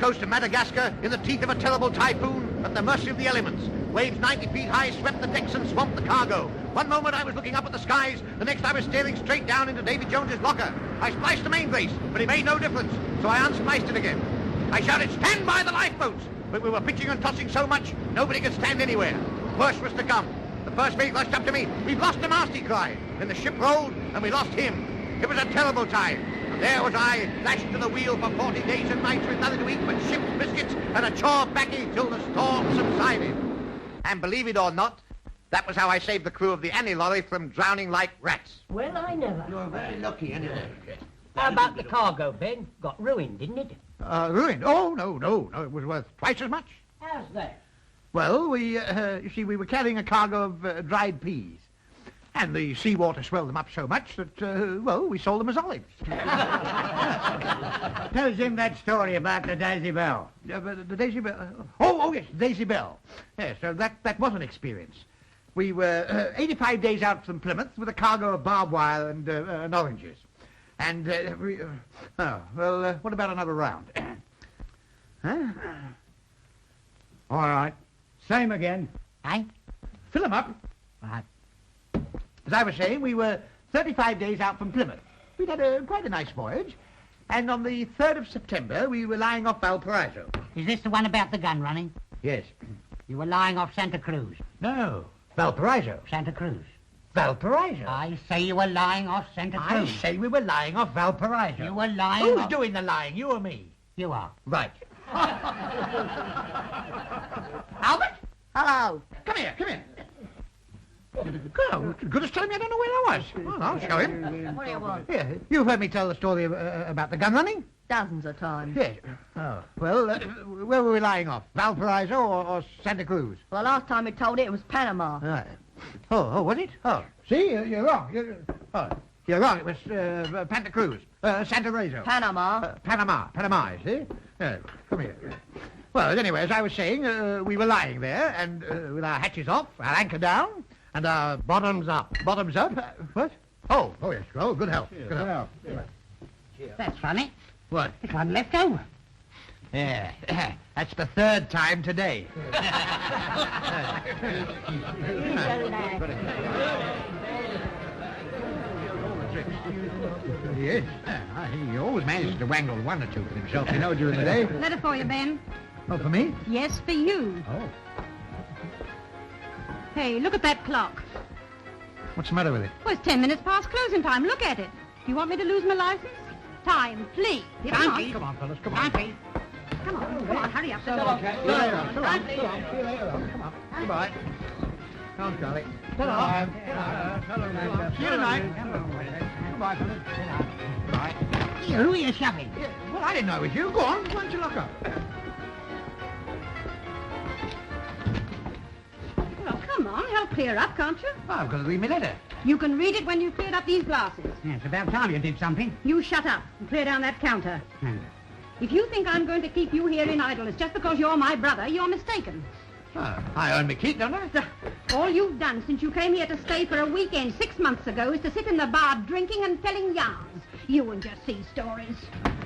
coast of Madagascar in the teeth of a terrible typhoon at the mercy of the elements. Waves 90 feet high swept the decks and swamped the cargo. One moment I was looking up at the skies, the next I was staring straight down into Davy Jones's locker. I spliced the main brace, but it made no difference, so I unspliced it again. I shouted, "Stand by the lifeboats!" But we were pitching and tossing so much, nobody could stand anywhere. Worse was to come. The first mate rushed up to me. "We've lost the mast," he cried. Then the ship rolled, and we lost him. It was a terrible time. And there was I, lashed to the wheel for 40 days and nights with nothing to eat but ship's biscuits and a chaw baccy till the storm subsided. And believe it or not, that was how I saved the crew of the Annie lorry from drowning like rats. Well, I never. You're very lucky, anyway. How about the cargo, Ben? Got ruined, didn't it? Ruined? Oh, no. It was worth twice as much. How's that? Well, you see, we were carrying a cargo of dried peas. And the seawater swelled them up so much that, we sold them as olives. Tell Jim that story about the Daisy Bell. The Daisy Bell? Oh, yes, Daisy Bell. Yes, so that was an experience. We were 85 days out from Plymouth with a cargo of barbed wire and oranges. And, what about another round? Huh? All right. Same again. Eh? Fill them up. Right. As I was saying, we were 35 days out from Plymouth. We'd had quite a nice voyage. And on the 3rd of September, we were lying off Valparaiso. Is this the one about the gun running? Yes. You were lying off Santa Cruz. No. Valparaiso. Santa Cruz. Valparaiso. I say you were lying off Santa Cruz. I say we were lying off Valparaiso. You were lying Who's off... doing the lying, you or me? You are. Right. Albert? Hello. Come here. Good as telling me I don't know where I was. Well, I'll show him. What do you want? Yeah, you've heard me tell the story about the gun running? Dozens of times. Yes. Oh, well, where were we lying off? Valparaiso or Santa Cruz? Well, the last time we told it was Panama. Right. Oh, was it? Oh, see, you're wrong. You're wrong. It was Santa Cruz. Santa Rezo. Panama. Panama, you see? Yeah, come here. Well, anyway, as I was saying, we were lying there, and with our hatches off, our anchor down, and our bottoms up. Bottoms up? What? Oh, yes. Oh, good help. Good help. That's funny. What? There's one left over. Yeah, that's the third time today. Yes, he always manages to wangle one or two for himself, during the day. Letter for you, Ben. Oh, for me? Yes, for you. Oh. Hey, look at that clock. What's the matter with it? Well, it's 10 minutes past closing time. Look at it. Do you want me to lose my license? Time, please. Come on. Come on, fellas, come on. Come on, hurry up. Come on. See you later on. Come on. Goodbye. Come on, Charlie. See you tonight. Goodbye, fellas. Goodbye. Here, who are you shoving? Yeah, well, I didn't know it was you. Go on. Why don't you lock up? Well, come on. Help clear up, can't you? Oh, I've got to read my letter. You can read it when you've cleared up these glasses. Yeah, it's about time you did something. You shut up and clear down that counter. If you think I'm going to keep you here in idleness just because you're my brother, you're mistaken. Oh, I earn my keep, don't I? All you've done since you came here to stay for a weekend 6 months ago is to sit in the bar drinking and telling yarns. You and your sea stories.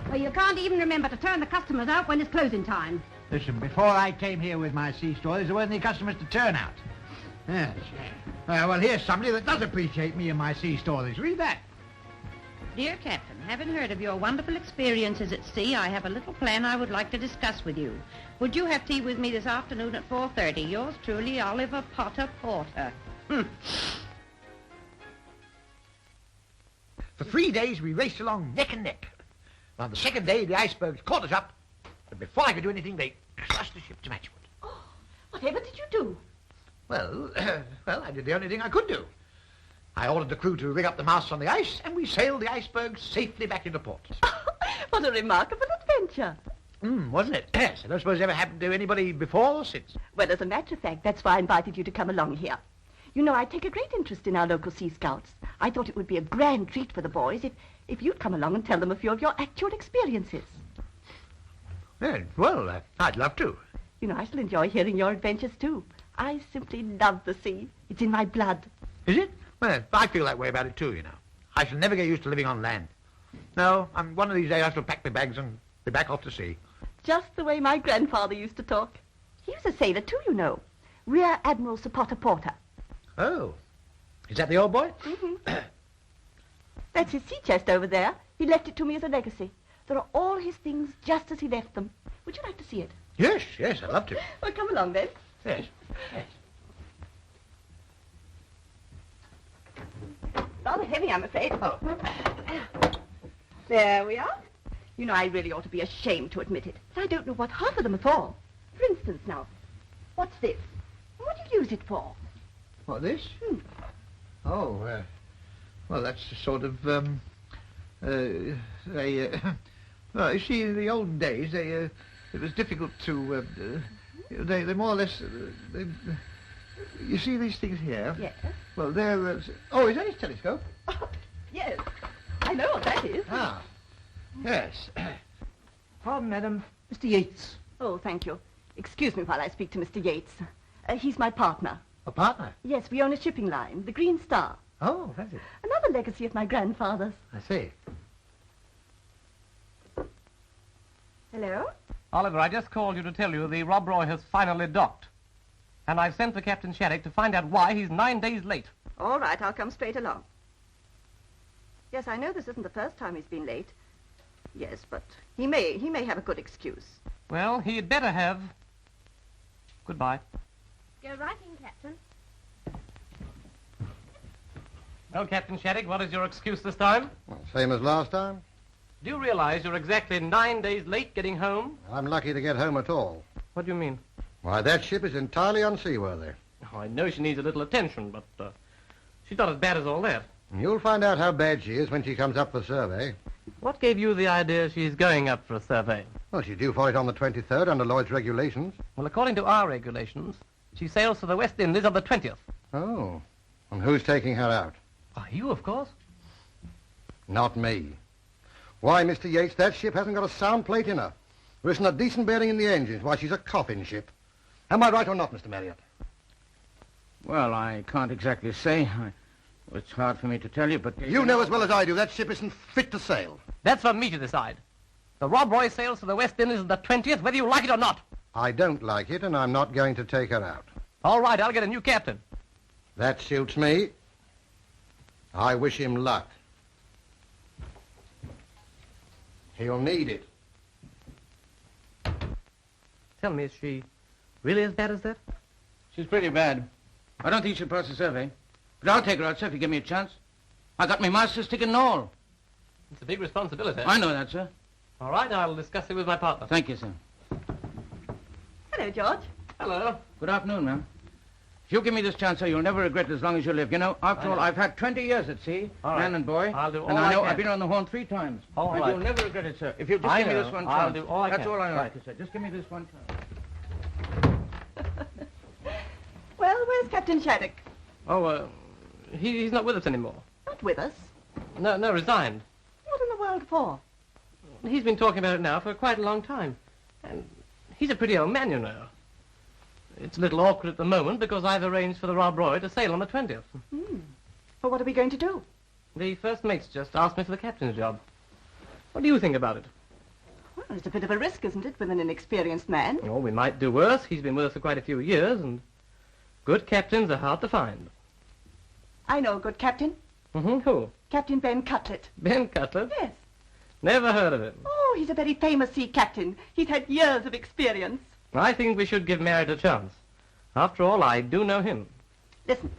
Well, you can't even remember to turn the customers out when it's closing time. Listen, before I came here with my sea stories, there weren't any customers to turn out. Yes. Well, here's somebody that does appreciate me and my sea stories. Read that. Dear Captain, having heard of your wonderful experiences at sea, I have a little plan I would like to discuss with you. Would you have tea with me this afternoon at 4:30? Yours truly, Oliver Potter Porter. For 3 days, we raced along neck and neck. On the second day, the icebergs caught us up, but before I could do anything, they crushed the ship to matchwood. Oh, whatever did you do? Well, I did the only thing I could do. I ordered the crew to rig up the masts on the ice, and we sailed the icebergs safely back into port. What a remarkable adventure. Wasn't it? Yes, I don't suppose it ever happened to anybody before or since. Well, as a matter of fact, that's why I invited you to come along here. You know, I take a great interest in our local sea scouts. I thought it would be a grand treat for the boys if you'd come along and tell them a few of your actual experiences. Well, I'd love to. You know, I shall enjoy hearing your adventures, too. I simply love the sea. It's in my blood. Is it? Well, I feel that way about it, too, I shall never get used to living on land. No, one of these days I shall pack my bags and be back off to sea. Just the way my grandfather used to talk. He was a sailor too, you know. Rear Admiral Sir Potter Porter. Oh. Is that the old boy? Mm-hmm. That's his sea chest over there. He left it to me as a legacy. There are all his things just as he left them. Would you like to see it? Yes, yes, I'd love to. Well, come along then. Yes. Yes. Rather heavy, I'm afraid. Oh. There we are. You know, I really ought to be ashamed to admit it. But I don't know what half of them are for. For instance, now, what's this? What do you use it for? What, this? Oh, well, that's a sort of, well, you see, in the olden days, it was difficult to, they more or less, you see these things here? Yes. Well, they're, oh, is that his telescope? Yes. I know what that is. Ah, yes. Pardon, madam. Mr. Yates. Oh, thank you. Excuse me while I speak to Mr. Yates. He's my partner. A partner? Yes, we own a shipping line, the Green Star. Oh, that's it. Another legacy of my grandfather's. I see. Hello? Oliver, I just called you to tell you the Rob Roy has finally docked. And I've sent for Captain Shattuck to find out why he's 9 days late. All right, I'll come straight along. Yes, I know this isn't the first time he's been late. Yes, but he may have a good excuse. Well, he'd better have. Goodbye. Go right in, Captain. Well, Captain Shattuck, what is your excuse this time? Well, same as last time. Do you realize you're exactly 9 days late getting home? I'm lucky to get home at all. What do you mean? Why, that ship is entirely unseaworthy. Oh, I know she needs a little attention, but she's not as bad as all that. You'll find out how bad she is when she comes up for survey. What gave you the idea she's going up for a survey? Well, she's due for it on the 23rd under Lloyd's regulations. Well, according to our regulations, she sails for the West Indies on the 20th. Oh. And who's taking her out? Oh, you, of course. Not me. Why, Mr. Yates, that ship hasn't got a sound plate in her. There isn't a decent bearing in the engines. Why, she's a coffin ship. Am I right or not, Mr. Marriott? Well, I can't exactly say. It's hard for me to tell you, but... You know as well as I do that ship isn't fit to sail. That's for me to decide. The Rob Roy sails for the West Indies on the 20th, whether you like it or not. I don't like it, and I'm not going to take her out. All right, I'll get a new captain. That suits me. I wish him luck. He'll need it. Tell me, is she really as bad as that? She's pretty bad. I don't think she'll pass the survey. But I'll take her out, sir, if you give me a chance. I got my master's ticket and all. It's a big responsibility. I know that, sir. All right, I'll discuss it with my partner. Thank you, sir. Hello, George. Hello. Good afternoon, ma'am. If you give me this chance, sir, you'll never regret it as long as you live. You know, after all, I've had 20 years at sea, All right. man and boy. I'll do all and I I know can. I've been on the Horn 3 times. All and right. you'll never regret it, sir. If you'll just I give me know. this one I'll chance. do all I That's can. all I Right. ask, sir. Just give me this one chance. Well, where's Captain Shattuck? Oh, he's not with us anymore. Not with us. No, resigned. What in the world for? He's been talking about it now for quite a long time. And he's a pretty old man, you know. It's a little awkward at the moment because I've arranged for the Rob Roy to sail on the 20th. Well, what are we going to do? The first mate's just asked me for the captain's job. What do you think about it? Well, it's a bit of a risk, isn't it, with an inexperienced man? Oh, we might do worse. He's been with us for quite a few years, and good captains are hard to find. I know a good captain. Who? Captain Ben Cutlet. Ben Cutler? Yes. Never heard of him. Oh, he's a very famous sea captain. He's had years of experience. I think we should give Merritt a chance. After all, I do know him. Listen,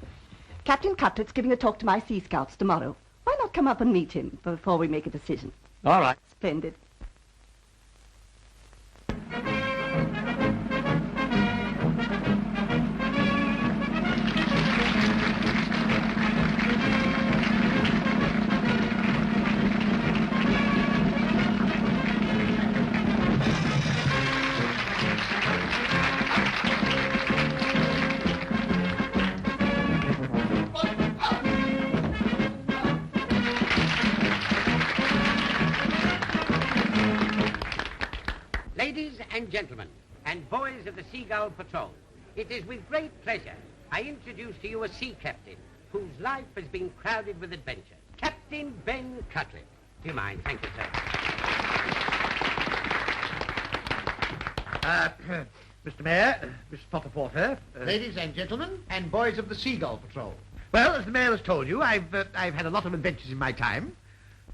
Captain Cutlet's giving a talk to my sea scouts tomorrow. Why not come up and meet him before we make a decision? All right. Splendid. Ladies and gentlemen, and boys of the Seagull Patrol, it is with great pleasure I introduce to you a sea captain whose life has been crowded with adventure. Captain Ben Cutlet. Do you mind? Thank you, sir. Mr. Mayor, Mrs. Potter Porter, ladies and gentlemen, and boys of the Seagull Patrol. Well, as the mayor has told you, I've had a lot of adventures in my time,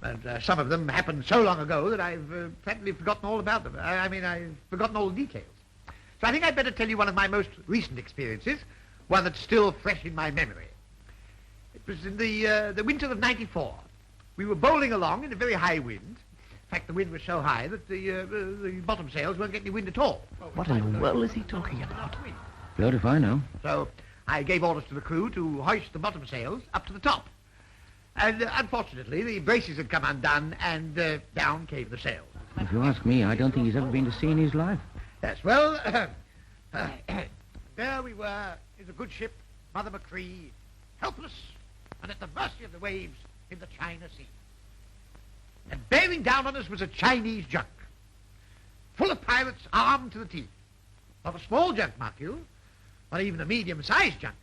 and some of them happened so long ago that I've practically forgotten all about them. I've forgotten all the details. So I think I'd better tell you one of my most recent experiences, one that's still fresh in my memory. It was in the winter of '94. We were bowling along in a very high wind. In fact, the wind was so high that the bottom sails weren't getting any wind at all. What in the world is he talking about? Blowed if I know. So I gave orders to the crew to hoist the bottom sails up to the top. And unfortunately, the braces had come undone, and down came the sails. If you ask me, I don't think he's ever been to sea in his life. Yes, well, there we were in the good ship, Mother Macree, helpless and at the mercy of the waves in the China Sea. And bearing down on us was a Chinese junk, full of pirates armed to the teeth. Not a small junk, mark you, not even a medium-sized junk,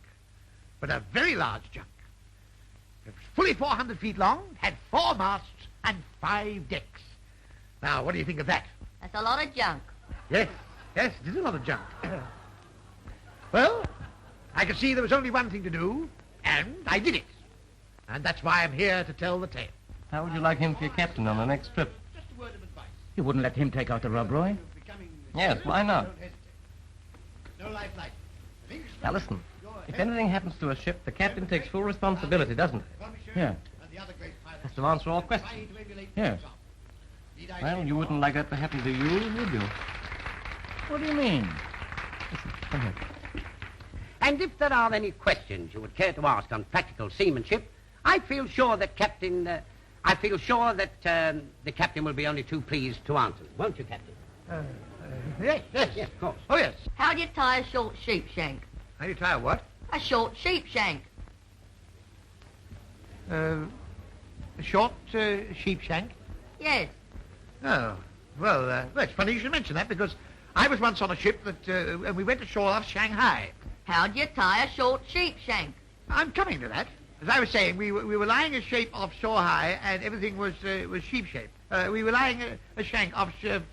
but a very large junk. It was fully 400 feet long, had 4 masts and 5 decks. Now, what do you think of that? That's a lot of junk. Yes, it is a lot of junk. Well, I could see there was only one thing to do, and I did it. And that's why I'm here to tell the tale. How would you like him for your captain on the next trip? Just a word of advice. You wouldn't let him take out the Rob Roy? Yes, why not? Don't hesitate. No life like it. Now listen, if anything happens to a ship, the captain takes full responsibility, doesn't he? Yeah. Has to answer all questions. Yes. Well, you wouldn't like that to happen to you, would you? What do you mean? Come here. And if there are any questions you would care to ask on practical seamanship, I feel sure that the captain will be only too pleased to answer them. Won't you, Captain? Yes, Yes, of course. Oh, yes. How do you tie a short sheep shank? How do you tie a what? A short sheep shank. A short sheep shank? Yes. Oh, well, it's funny you should mention that, because I was once on a ship that, and we went ashore off Shanghai. How do you tie a short sheep shank? I'm coming to that. As I was saying, we were lying a shape offshore high, and everything was sheep shape. We were lying a shank off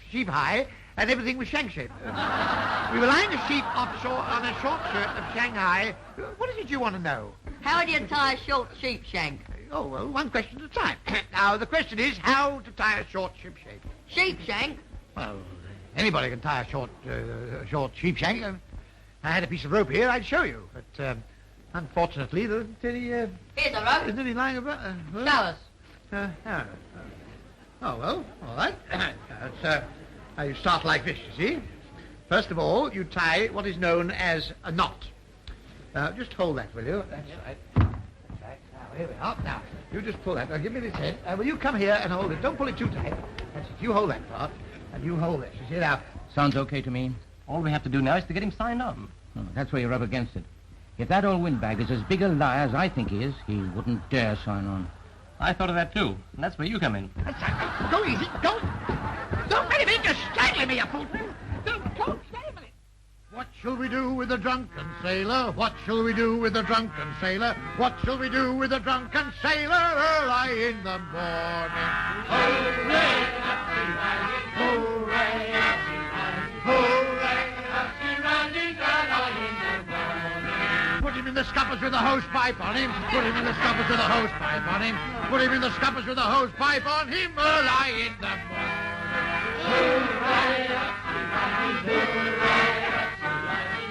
sheep high, and everything was shank shape. We were lying a sheep offshore on a short shirt of Shanghai. What is it you want to know? How do you tie a short sheep shank? Oh, well, one question at a time. Now, the question is how to tie a short sheep shape. Sheep shank? Well, anybody can tie a short sheep shank. If I had a piece of rope here, I'd show you. But unfortunately, there isn't any. Here's a rope. Isn't any lying about. Show us. Oh, well, all right. Now you start like this, you see. First of all, you tie what is known as a knot. Just hold that, will you? That's right. That's right. Now, here we are. Now, you just pull that. Now, give me this head. Will you come here and hold it? Don't pull it too tight. That's it. You hold that part, and you hold this. You see, now. Sounds okay to me. All we have to do now is to get him signed on. Oh, that's where you're up against it. If that old Windbag is as big a liar as I think he is, he wouldn't dare sign on. I thought of that too, and that's where you come in. That's right. Go easy. Don't wait a minute. You're strangling me, you fool. Don't stay a minute. What shall we do with the drunken sailor? What shall we do with the drunken sailor? What shall we do with the drunken sailor early in the morning? Hooray, happy riding, hooray, happy riding, hooray, happy riding early in the morning. Put him in the scuppers with a hose pipe on him. Put him in the scuppers with a hose pipe on him. Put him in the scuppers with a hose pipe on him early in the morning. Hooray, happy riding, hooray.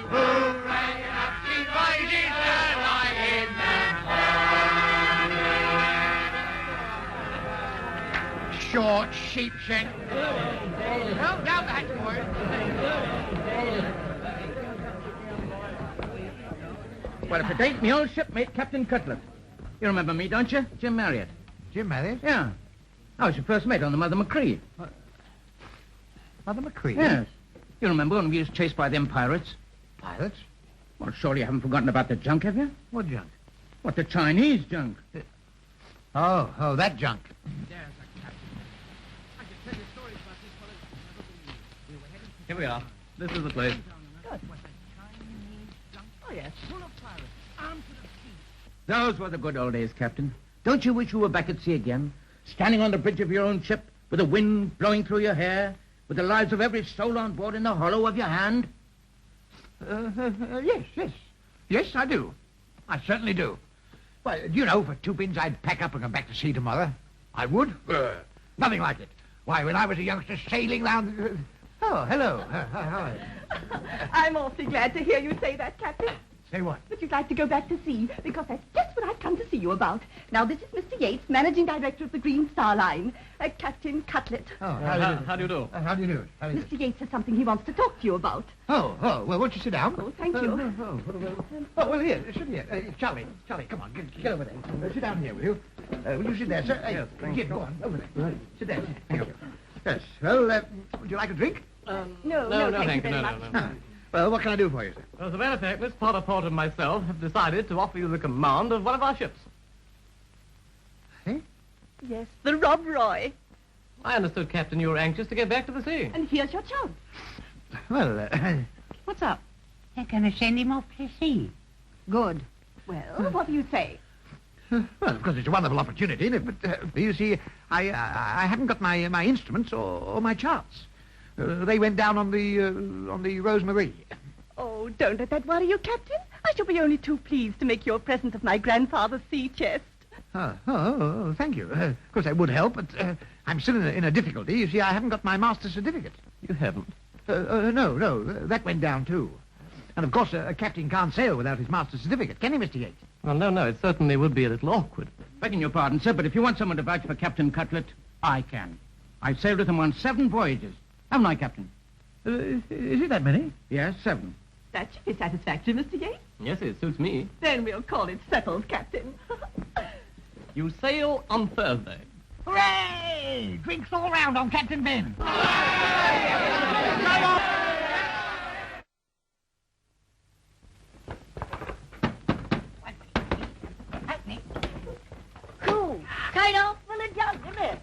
Hooray, happy riding early in the morning. Short sheep shank. Well, down the hatch, boys. Well, if it ain't me old shipmate, Captain Cutler. You remember me, don't you? Jim Marriott. Jim Marriott? Yeah. I was your first mate on the Mother Macree. Mother Macree? Yes. You remember when we was chased by them pirates? Pirates? Well, surely you haven't forgotten about the junk, have you? What junk? What, the Chinese junk? Oh, that junk. Here we are. This is the place. Oh, yes, full of pirates, armed to the teeth. Those were the good old days, Captain. Don't you wish you were back at sea again? Standing on the bridge of your own ship, with the wind blowing through your hair, with with the lives of every soul on board in the hollow of your hand? Yes, I do. I certainly do. Well, do you know, for 2 pins I'd pack up and come back to sea tomorrow. I would. Nothing like it. Why, when I was a youngster sailing round... Oh, hello. How are you? I'm awfully glad to hear you say that, Captain. Say what? That you'd like to go back to sea, because that's just what I've come to see you about. Now, this is Mr. Yates, Managing Director of the Green Star Line. Captain Cutlet. Oh, How do you do? How do you do? Mr. Yates has something he wants to talk to you about. Oh, well, won't you sit down? Oh, thank you. Well, here, sit here. Charlie, come on, get over there. Sit down here, will you? Will you sit there, sir? Yes, thank Jim, go on, over there. Right. Sit there. Thank you. Yes, well, would you like a drink? No, thank you very much. Well, what can I do for you, sir? Well, as a matter of fact, Miss Potter Porter and myself have decided to offer you the command of one of our ships. Eh? Yes, the Rob Roy. I understood, Captain, you were anxious to get back to the sea. And here's your chance. Well, What's up? They're going to send him off to sea. Good. Well, what do you say? well, of course, it's a wonderful opportunity, isn't it? But, you see, I haven't got my instruments or my charts. They went down on the Rosemarie. Oh, don't let that worry you, Captain. I shall be only too pleased to make you a present of my grandfather's sea chest. Oh, thank you. Of course, that would help, but I'm still in a difficulty. You see, I haven't got my master's certificate. You haven't? No, that went down too. And of course, a captain can't sail without his master's certificate, can he, Mr. Yates? Well, no, it certainly would be a little awkward. Begging your pardon, sir, but if you want someone to vouch for Captain Cutlet, I can. I've sailed with him on 7 voyages. Haven't I, Captain? Is it that many? Yes, 7. That should be satisfactory, Mr. Yates. Yes, it suits me. Then we'll call it settled, Captain. You sail on Thursday. Hooray! Drinks all round on Captain Ben. Cool. Kato, full of junk, isn't it?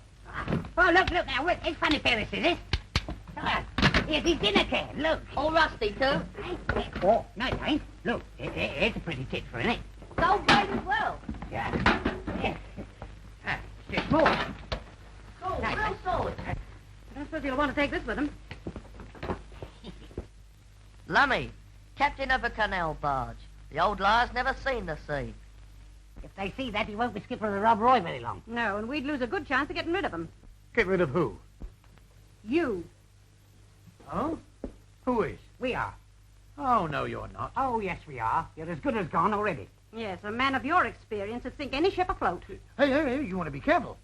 Oh, look now. It's funny pair of scissors. Come on. Here's his dinner can. Look. All rusty, too. Oh, no, it ain't. Look, it's a pretty tit for it. Gold braid as well. Yeah. It's small. Cool, real solid. I don't suppose you'll want to take this with him. Lummy, captain of a canal barge. The old liar's never seen the sea. If they see that, he won't be skipper of the Rob Roy very long. No, and we'd lose a good chance of getting rid of him. Get rid of who? You. Oh? Who is? We are. Oh, no, you're not. Oh, yes, we are. You're as good as gone already. Yes, a man of your experience would sink any ship afloat. Hey, you want to be careful.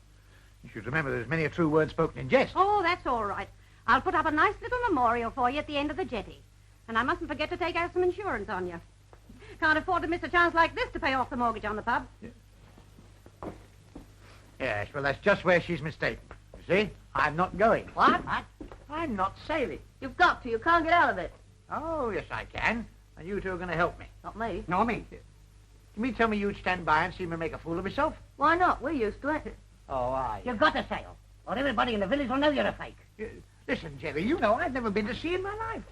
You should remember there's many a true word spoken in jest. Oh, that's all right. I'll put up a nice little memorial for you at the end of the jetty. And I mustn't forget to take out some insurance on you. Can't afford to miss a chance like this to pay off the mortgage on the pub. Yes, well, that's just where she's mistaken. You see? I'm not going. What? I'm not sailing. You've got to. You can't get out of it. Oh, yes, I can. And you two are going to help me. Not me. No, me. You mean tell me you'd stand by and see me make a fool of myself? Why not? We're used to it. Oh, I... You've got to sail, or everybody in the village will know you're a fake. Listen, Jerry, you know I've never been to sea in my life.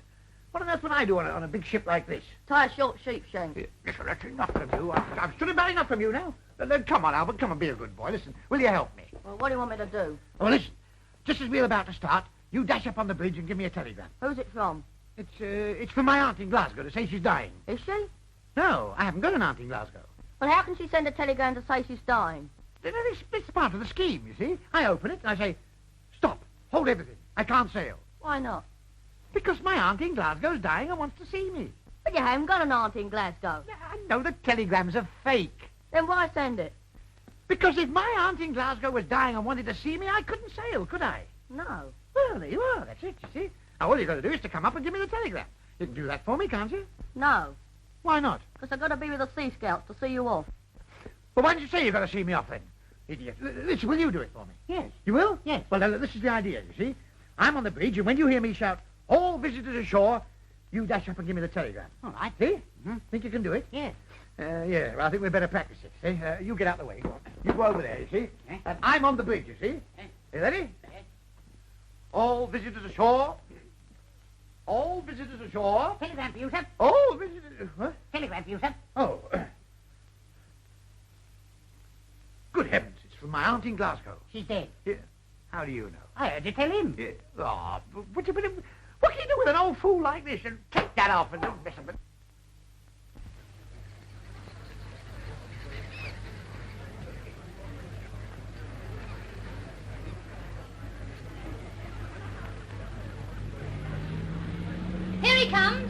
What on earth would I do on a big ship like this? Tie a short sheep shank. Listen, that's enough from you. I've stood about enough from you now. Come on, Albert, come on, be a good boy. Listen, will you help me? Well, what do you want me to do? Oh, listen, just as we're about to start, you dash up on the bridge and give me a telegram. Who's it from? It's from my aunt in Glasgow to say she's dying. Is she? No, I haven't got an aunt in Glasgow. Well, how can she send a telegram to say she's dying? It's part of the scheme, you see. I open it and I say, stop, hold everything. I can't sail. Why not? Because my aunt in Glasgow's dying and wants to see me. But you haven't got an aunt in Glasgow. I know the telegrams are fake. Then why send it? Because if my aunt in Glasgow was dying and wanted to see me, I couldn't sail, could I? No. Well, there you are. That's it, you see. Now, all you've got to do is to come up and give me the telegram. You can do that for me, can't you? No. Why not? Because I've got to be with the Sea Scouts to see you off. Well, why did you say you've got to see me off, then? Idiot. Listen, will you do it for me? Yes. You will? Yes. Well, now, this is the idea, you see. I'm on the bridge, and when you hear me shout, all visitors ashore, you dash up and give me the telegram. All right. See? Think you can do it? Yes. Yeah, well, I think we'd better practice it, see? You get out the way. Go on. You go over there, you see? And I'm on the bridge, you see? You ready? All visitors ashore. All visitors ashore. Telegram for you, sir. All visitors... What? Telegram for you, sir. Oh. Good heavens, it's from my aunt in Glasgow. She's dead. Yeah. How do you know? I heard you tell him. Yeah. Oh, what can you do with an old fool like this? And take that off and don't mess with it. Here he comes.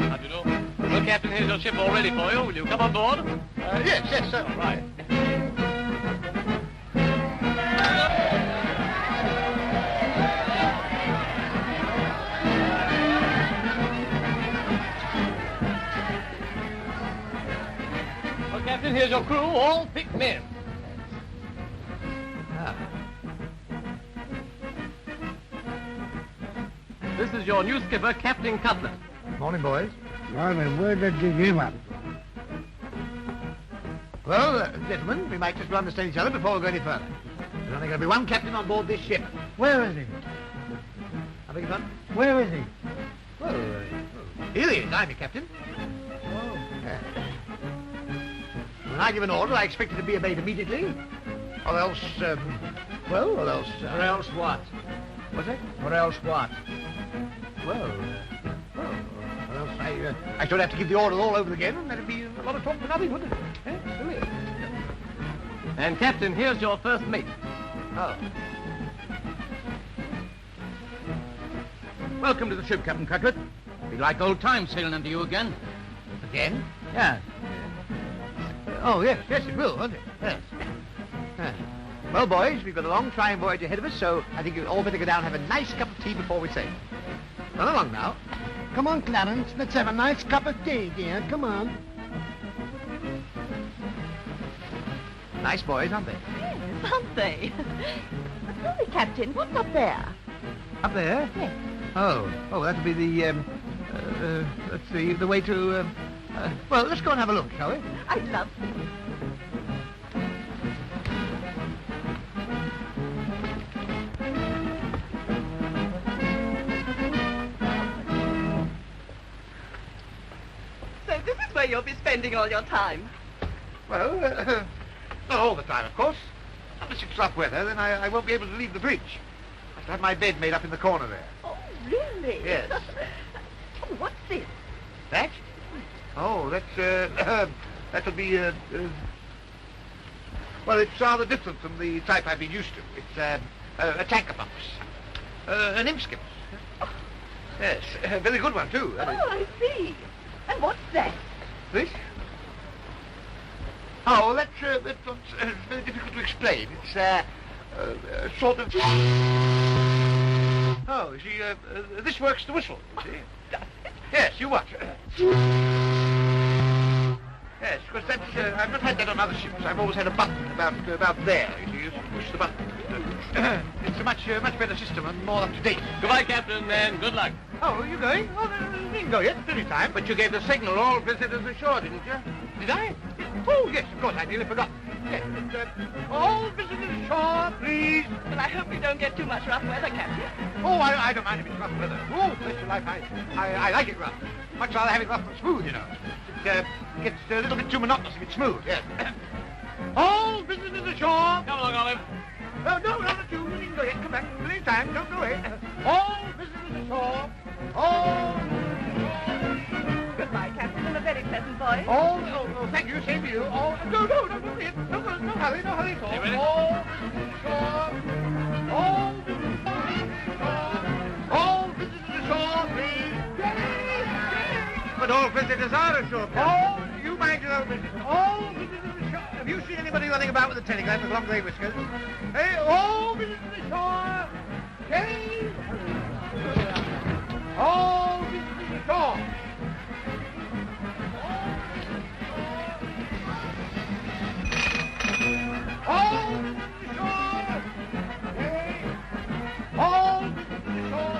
How do you do? Well, Captain, here's your ship all ready for you. Will you come on board? Yes, sir. All right. Well, Captain, here's your crew, all picked men. This is your new skipper, Captain Cutler. Morning, boys. Morning, where did you give up? Well, gentlemen, we might just understand each other before we go any further. There's only going to be one captain on board this ship. Where is he? I beg your pardon? Where is he? Well, here he is. I'm your captain. Oh. Yeah. When I give an order, I expect it to be obeyed immediately. Or else, or else... Or else what? What's that? Or else what? Well, or else I should have to give the order all over again, and that'd be a lot of talk for nothing, wouldn't it? Eh? Really? And, Captain, here's your first mate. Oh. Welcome to the ship, Captain Cutler. Be like old times sailing under you again. Again? Yeah. Oh, yes, it will, won't it? Yes. Well, boys, we've got a long trying voyage ahead of us, so I think you all better go down and have a nice cup of tea before we sail. Run along now. Come on, Clarence. Let's have a nice cup of tea, dear. Come on. Nice boys, aren't they? Yes, aren't they? But tell me, Captain, what's up there? Up there? Yes. Oh, that'll be that's the way to, well, let's go and have a look, shall we? I'd love to. So this is where you'll be spending all your time? Well, not all the time, of course. Unless it's rough weather, then I won't be able to leave the bridge. I have to have my bed made up in the corner there. Oh, really? Yes. Oh, what's this? That? Oh, that'll be, well, it's rather different from the type I've been used to. It's, a tanker pumps. An imp skipper. Yes, a very good one, too. Oh, I see. And what's that? This? Oh, that's very difficult to explain. It's, sort of... Oh, you see, this works the whistle, you see. Yes, you watch. Yes, because that's, I've not had that on other ships. I've always had a button about there. You just push the button. It's a much better system and more up to date. Goodbye, Captain, and good luck. Oh, are you going? Oh, no, you needn't go yet. Any time. But you gave the signal, all visitors ashore, didn't you? Did I? Oh, yes, of course. I nearly forgot. Yes, all visitors ashore, please. Well, I hope you don't get too much rough weather, Captain. Oh, I don't mind if it's rough weather. Oh, bless your life, I like it rough. Much rather have it rough than smooth, you know. It gets a little bit too monotonous if it's smooth, yes. All visitors ashore. Come along, Olive. Oh, no, not you. You needn't go yet. Come back. Any time. Don't go away. All visitors ashore. All... Goodbye, Captain, and a very pleasant voyage. Oh, thank you. Same to you. All... No, don't yet. No hurry at all. Stay ready. All visitors ashore. All visitors ashore. All visitors ashore, please. But all visitors are ashore, Captain. Oh, you mind your own business. All visitors ashore. Have you seen anybody running about with a telegram with long grey whiskers? Hey, all visitors ashore. Hey. All visitors ashore. All visitors ashore. Hey. All visitors ashore.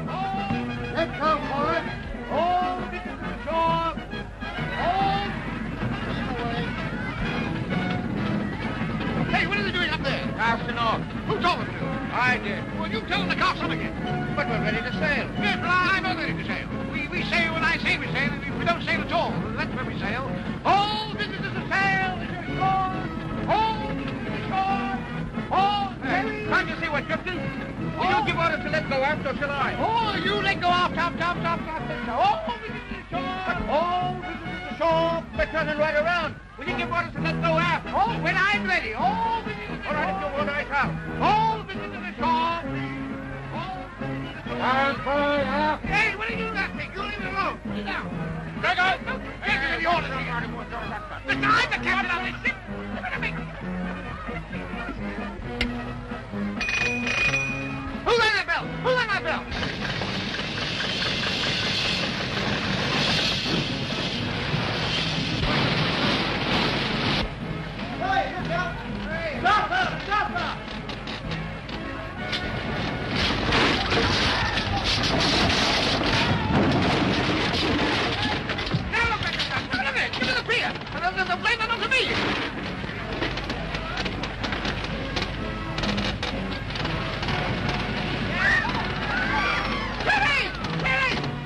All. Let's go for it. All visitors ashore. All. I did. Well, you tell them to cock some again. But we're ready to sail. Yes, well, I'm not ready to sail. We sail when I say we sail, and we don't sail at all. That's when we sail. All visitors to sail, this is shore. All visitors to shore. All can't you see what drifting? Will you give orders to let go aft, or shall I? Oh, you let go aft, aft. All visitors to shore. All visitors to shore. We're turning right around. Will you give orders to let go aft? Oh, when I'm ready. All visitors to shore. All right, if you want, I shall. All visitors to shore. Stand by aft. Hey, what are you doing that thing? You leave it alone. Sit down. Gregor, don't give me the orders. Listen, I'm the captain of this ship. You're going to make... Who rang that bell? Who rang that bell? Hey, look out! Hey. Stop her! Stop her! Now look at that! Look at it! Give me the beer! And the blame them to me!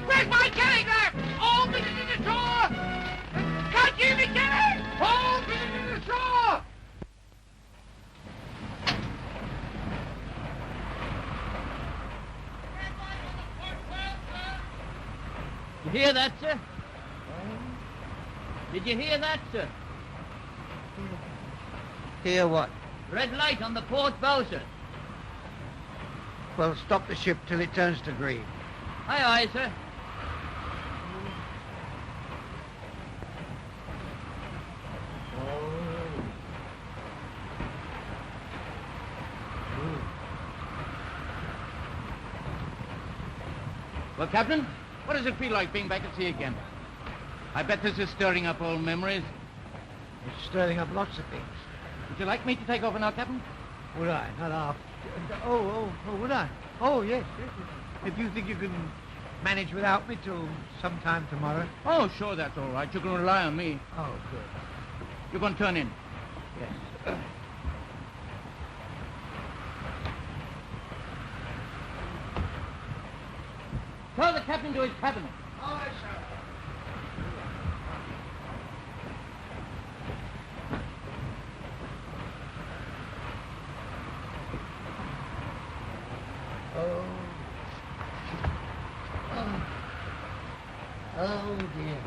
Where's my telegram? All visitors to shore! Can't you hear me, Kelly? All visitors to shore! Did you hear that, sir? Did you hear that, sir? Hear what? Red light on the port bow, sir. Well, stop the ship till it turns to green. Aye, aye, sir. Well, Captain, what does it feel like being back at sea again? I bet this is stirring up old memories. It's stirring up lots of things. Would you like me to take over now, Captain? Would I? Not after. Oh, would I? Oh, yes. If you think you can manage without me till sometime tomorrow. Oh, sure, that's all right. You can rely on me. Oh, good. You're going to turn in. Yes. Tell the captain to his cabin. Aye, sir. Oh, dear.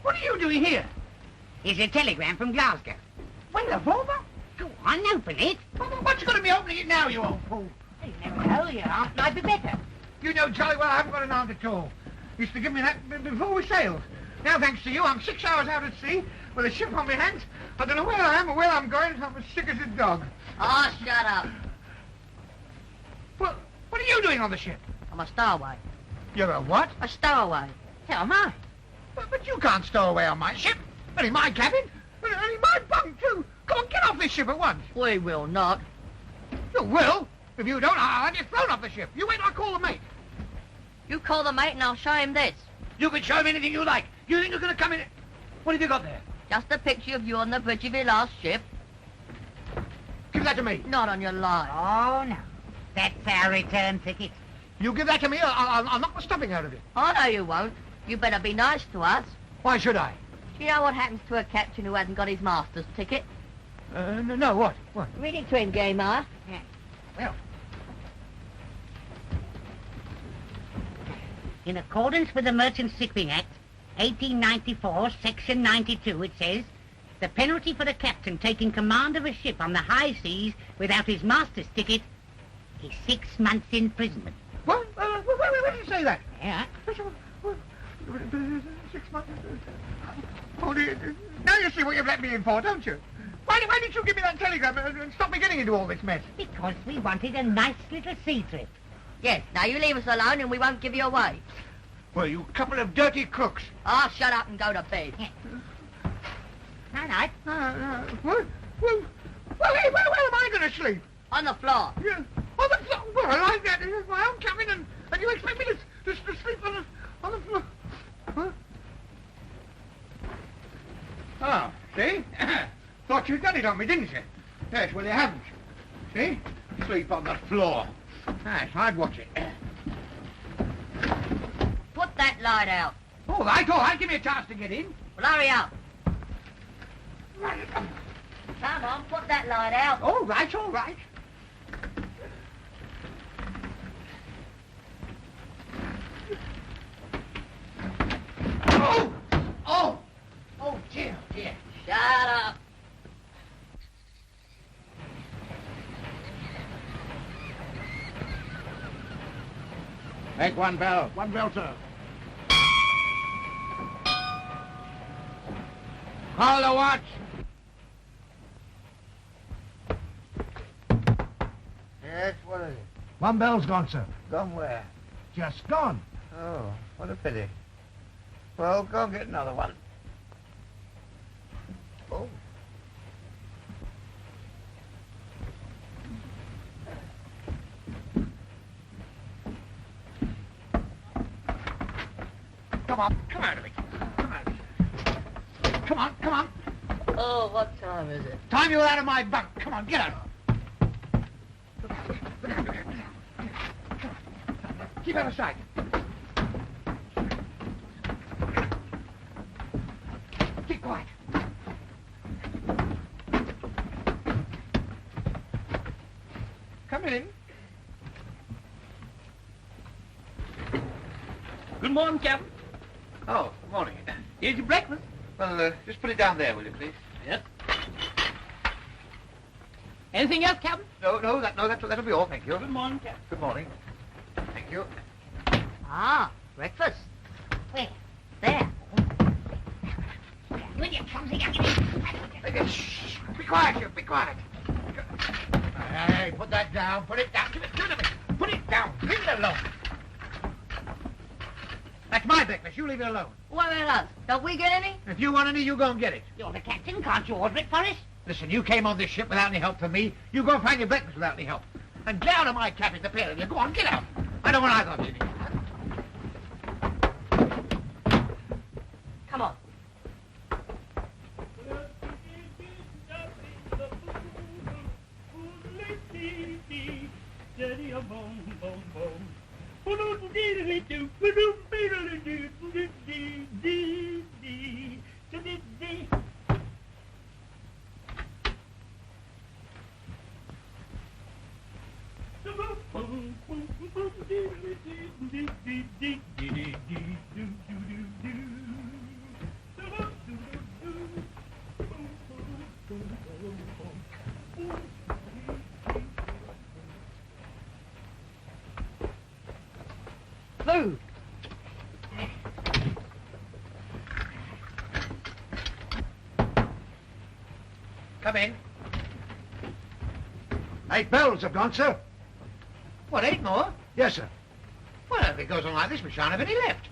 What are you doing here? It's a telegram from Glasgow. What, a revolver? Go on, open it. What's going to be opening it now, you old fool? You never know, your arm might be better. You know jolly well I haven't got an arm at all. Used to give me that before we sailed. Now, thanks to you, I'm 6 hours out at sea with a ship on my hands. I don't know where I am or where I'm going. I'm as sick as a dog. Oh, shut up. Well, what are you doing on the ship? I'm a stowaway. You're a what? A stowaway. So am I. But you can't stow away on my ship. Not in my cabin. And in my bunk, too. Come on, get off this ship at once. We will not. You will? If you don't, I'll have you thrown off the ship. You wait till I call the mate. You call the mate and I'll show him this. You can show him anything you like. You think you're going to come in... What have you got there? Just a picture of you on the bridge of your last ship. Give that to me. Not on your life. Oh, no. That's our return ticket. You give that to me, I'll knock the stuffing out of it. I know you won't. You better be nice to us. Why should I? Do you know what happens to a captain who hasn't got his master's ticket? No, what? What? Read it to him, Gamer. Yeah. Well, In accordance with the Merchant Shipping Act, 1894, Section 92, it says, the penalty for the captain taking command of a ship on the high seas without his master's ticket is 6 months' imprisonment. what? Where did you say that? Yeah. 6 months. Oh, dear. Now you see what you've let me in for, don't you? Why didn't you give me that telegram and stop me getting into all this mess? Because we wanted a nice little sea trip. Yes, now you leave us alone and we won't give you away. Well, you couple of dirty crooks. Oh, shut up and go to bed. Night-night. What? Well, hey, where am I going to sleep? On the floor. Yeah. On the floor? Well, I like that. This is my own cabin, and you expect me to sleep on the floor? Huh? Oh, see? Thought you'd done it on me, didn't you? Yes, well, you haven't. See? Sleep on the floor. Yes, I'd watch it. Put that light out. All right. Give me a chance to get in. Well, hurry up. Come on, put that light out. All right. Oh, dear. Shut up. Make one bell. One bell, sir. Call the watch. Yes, what is it? One bell's gone, sir. Gone where? Just gone. Oh, what a pity. Well, go and get another one. Oh. Come out of it. Come on. Oh, what time is it? Time you out of my bunk. Come on, get out. Keep out of sight. Keep quiet. Come in. Good morning, Captain. Oh, good morning. Here's your breakfast. Well, just put it down there, will you, please? Yes. Anything else, Captain? No, that'll be all, thank you. Good morning, Captain. Good morning. Thank you. Ah, breakfast. Where? There. Will you clumsy youngin'? Shh. Be quiet, be quiet. Hey, put that down. Put it down. Give it to me. Put it down. Leave it alone. That's my breakfast. You leave it alone. What about us? Don't we get any? If you want any, you go and get it. You're the captain. Can't you order it for us? Listen, you came on this ship without any help from me. You go and find your breakfast without any help. And get out of my cabin, the pair of you. Go on, get out. I don't want either of you. Come on. Food. Come in. 8 bells have gone, sir. What, 8 more? Yes, sir. Well, if it goes on like this, we shan't have any left.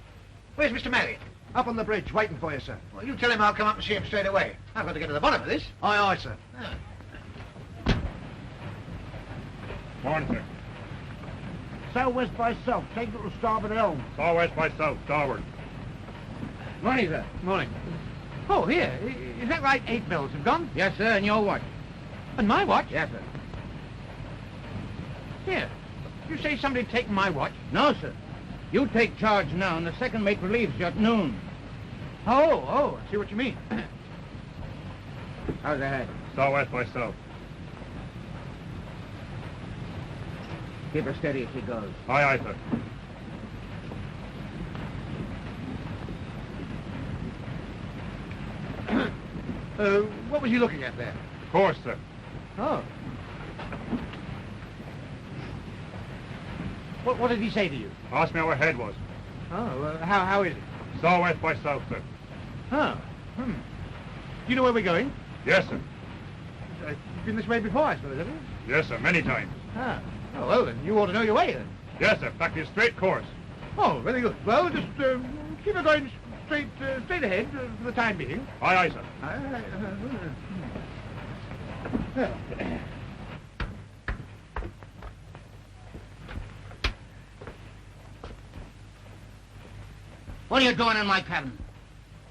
Where's Mr. Marriott? Up on the bridge, waiting for you, sir. Well, you tell him I'll come up and see him straight away. I've got to get to the bottom of this. Aye, aye, sir. Morning, sir. Southwest by south, take little starboard helm. Southwest by south, starboard. Morning, sir. Morning. Oh, here. Is that right? 8 bells have gone? Yes, sir, and your watch. And my watch? Yes, sir. Here. You say somebody'd taken my watch? No, sir. You take charge now, and the second mate relieves you at noon. Oh, I see what you mean. How's the head? Southwest by south. Keep her steady as she goes. Aye, aye, sir. What was you looking at there? Course, sir. Oh. What did he say to you? Asked me how her head was. Oh, how is it? Southwest by south, sir. Ah. Do you know where we're going? Yes, sir. You've been this way before, I suppose, have you? Yes, sir, many times. Ah. Oh, well, then you ought to know your way, then. Yes, sir, back to your straight course. Oh, very good. Well, just keep it going straight ahead for the time being. Aye, aye, sir. Well. What are you doing in my cabin?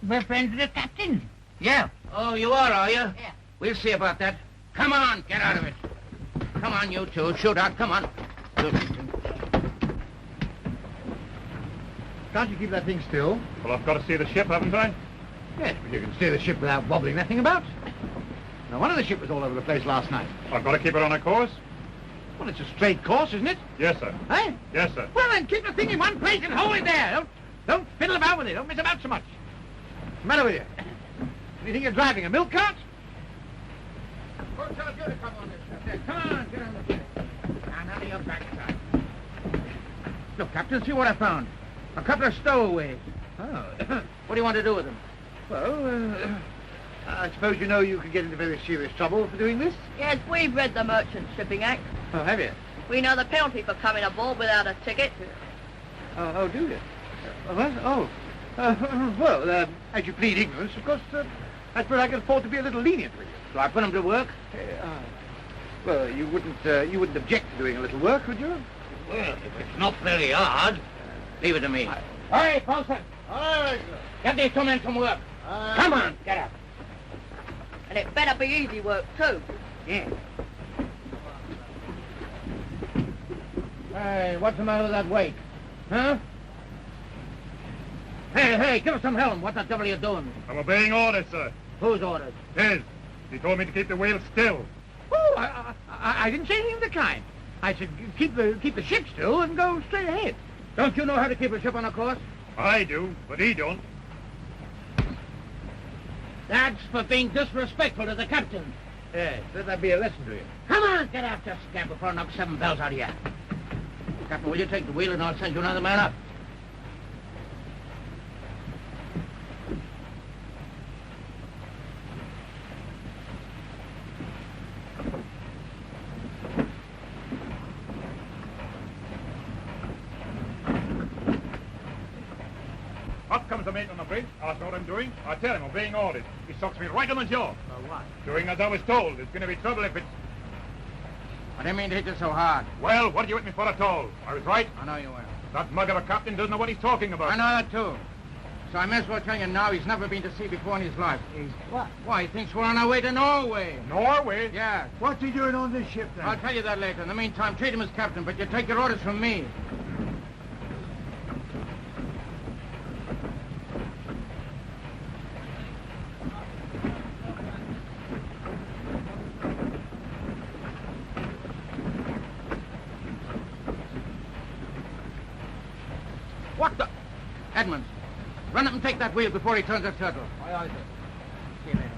We're friends of the captain. Yeah. Oh, you are you? Yeah. We'll see about that. Come on, get out of it. Come on, you two. Shoot out. Come on. Can't you keep that thing still? Well, I've got to see the ship, haven't I? Yes, but you can steer the ship without wobbling that thing about. No wonder the ship was all over the place last night. I've got to keep it on a course? Well, it's a straight course, isn't it? Yes, sir. Eh? Yes, sir. Well, then, keep the thing in one place and hold it there. Don't fiddle about with it. Don't mess about so much. What's the matter with you? Do you think you're driving a milk cart? Come on, get on the ship. Now, none of your backside. Look, Captain, see what I found. A couple of stowaways. Oh. What do you want to do with them? Well, I suppose you know you could get into very serious trouble for doing this? Yes, we've read the Merchant Shipping Act. Oh, have you? We know the penalty for coming aboard without a ticket. Oh, do you? What? Oh. Well, as you plead ignorance, of course, I suppose I can afford to be a little lenient with you. So I put them to work? Well, you wouldn't object to doing a little work, would you? Well, if it's not very hard, leave it to me. All right, Paulson. All right, Get these two men some work. Come on, get up. And it better be easy work, too. Yeah. Hey, what's the matter with that wake? Huh? Hey, give us some helm. What the devil are you doing? I'm obeying orders, sir. Whose orders? His. He told me to keep the wheel still. Oh, I didn't say anything of the kind. I said keep the ship still and go straight ahead. Don't you know how to keep a ship on a course? I do, but he don't. That's for being disrespectful to the captain. Yes, let that be a lesson to you. Come on, get after scab before I knock 7 bells out of you. Captain, will you take the wheel and I'll send you another man up? Up comes the mate on the bridge, asks what I'm doing. I tell him I'm obeying orders. He socks me right on the jaw. What? Doing as I was told. There's going to be trouble if it's... I didn't mean to hit you so hard. Well, what did you hit me for at all? I was right. I know you were. That mug of a captain doesn't know what he's talking about. I know that, too. So I may as well tell you now he's never been to sea before in his life. What? Why, he thinks we're on our way to Norway. Norway? Yeah. What's he doing on this ship, then? I'll tell you that later. In the meantime, treat him as captain, but you take your orders from me. What the... Edmonds, run up and take that wheel before he turns his turtle. Aye, aye, sir. See you later.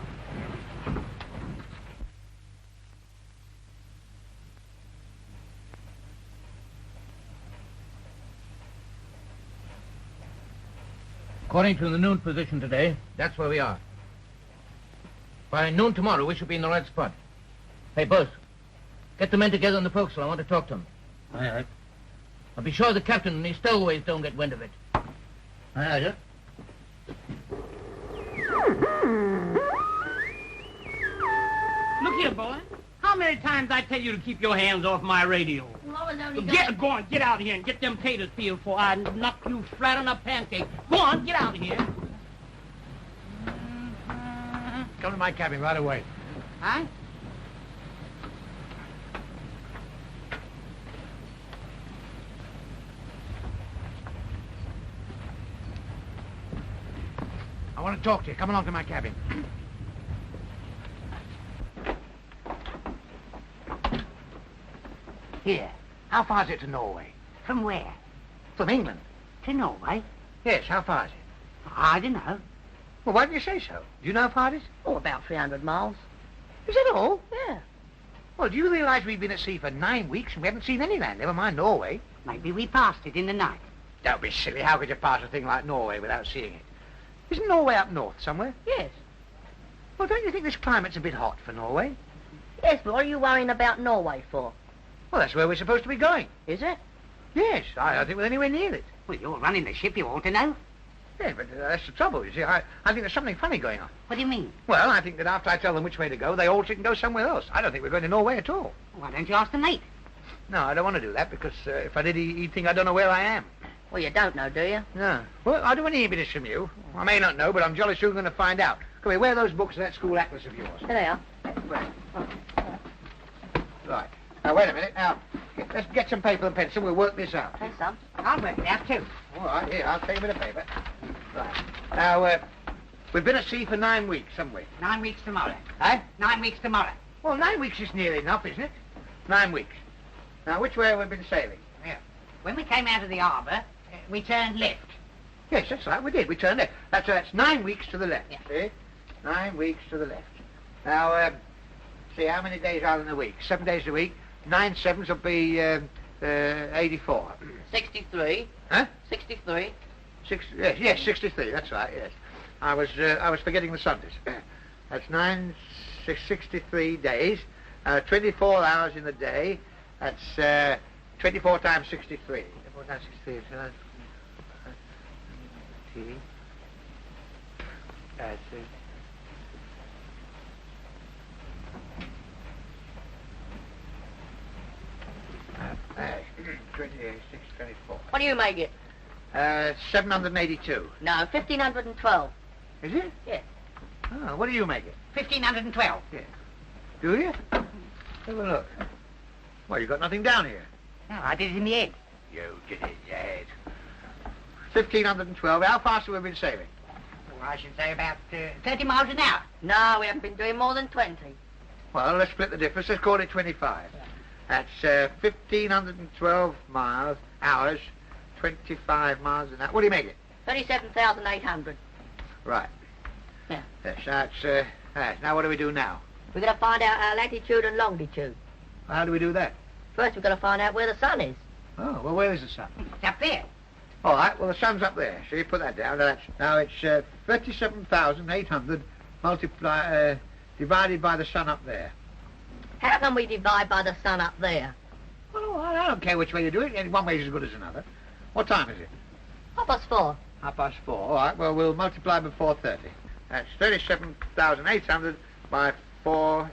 According to the noon position today, that's where we are. By noon tomorrow, we should be in the right spot. Hey, boss, get the men together in the forecastle. I want to talk to them. Aye, aye. I'll be sure the captain and his stowaways don't get wind of it. Aye, aye, sir. Look here, boy. How many times I tell you to keep your hands off my radio? Go on, get out here and get them taters peeled before I knock you flat on a pancake. Go on, get out of here. Come to my cabin right away. Huh? I want to talk to you. Come along to my cabin. Here. How far is it to Norway? From where? From England. To Norway? Yes, how far is it? I don't know. Well, why didn't you say so? Do you know how far it is? Oh, about 300 miles. Is that all? Yeah. Well, do you realize we've been at sea for 9 weeks and we haven't seen any land, never mind Norway? Maybe we passed it in the night. Don't be silly. How could you pass a thing like Norway without seeing it? Isn't Norway up north somewhere? Yes. Well, don't you think this climate's a bit hot for Norway? Yes, but what are you worrying about Norway for? Well, that's where we're supposed to be going. Is it? Yes, I don't think we're anywhere near it. Well, you're running the ship, you ought to know. Yeah, but that's the trouble, you see. I think there's something funny going on. What do you mean? Well, I think that after I tell them which way to go, they all sit and go somewhere else. I don't think we're going to Norway at all. Why don't you ask the mate? No, I don't want to do that, because if I did, he'd think I don't know where I am. Well, you don't know, do you? No. Well, I don't want any evidence from you. I may not know, but I'm jolly soon going to find out. Come here, where are those books in that school atlas of yours? There they are. Right. Now, wait a minute. Now, let's get some paper and pencil. We'll work this out. There's some. I'll work it out, too. All right, here, I'll take a bit of paper. Right. Now, we've been at sea for 9 weeks, haven't we? 9 weeks tomorrow. Eh? 9 weeks tomorrow. Well, 9 weeks is nearly enough, isn't it? 9 weeks. Now, which way have we been sailing? Yeah. When we came out of the harbour, we turned left. Yes, that's right, we did. We turned left. That's 9 weeks to the left, Yeah. see? 9 weeks to the left. Now, see, how many days are in a week? 7 days a week. 9 sevens will be 84. 63. Huh? 63. Yes, 63, that's right, yes. I was forgetting the Sundays. That's 63 days, 24 hours in the day. That's 24 times 63. 24 times 63. That's 26, 24. What do you make it? 782. No, 1,512. Is it? Yes. Oh, what do you make it? 1,512. Yeah. Do you? Have a look. Well, you got nothing down here. No, I did it in the head. You did it in your head. 1,512. How fast have we been sailing? Well, I should say about 30 miles an hour. No, we haven't been doing more than 20. Well, let's split the difference. Let's call it 25. That's 1,512 hours, 25 miles an hour. What do you make it? 37,800. Right. Yeah. Yes, that's, now what do we do now? We're going to find out our latitude and longitude. How do we do that? First, we're going to find out where the sun is. Oh, well, where is the sun? It's up there. All right, well, the sun's up there. So you put that down. Now it's 37,800 divided by the sun up there. How can we divide by the sun up there? Well, I don't care which way you do it. Any one way is as good as another. What time is it? 4:30. 4:30. All right, well, we'll multiply by 4:30. That's 37,800 by 4:30.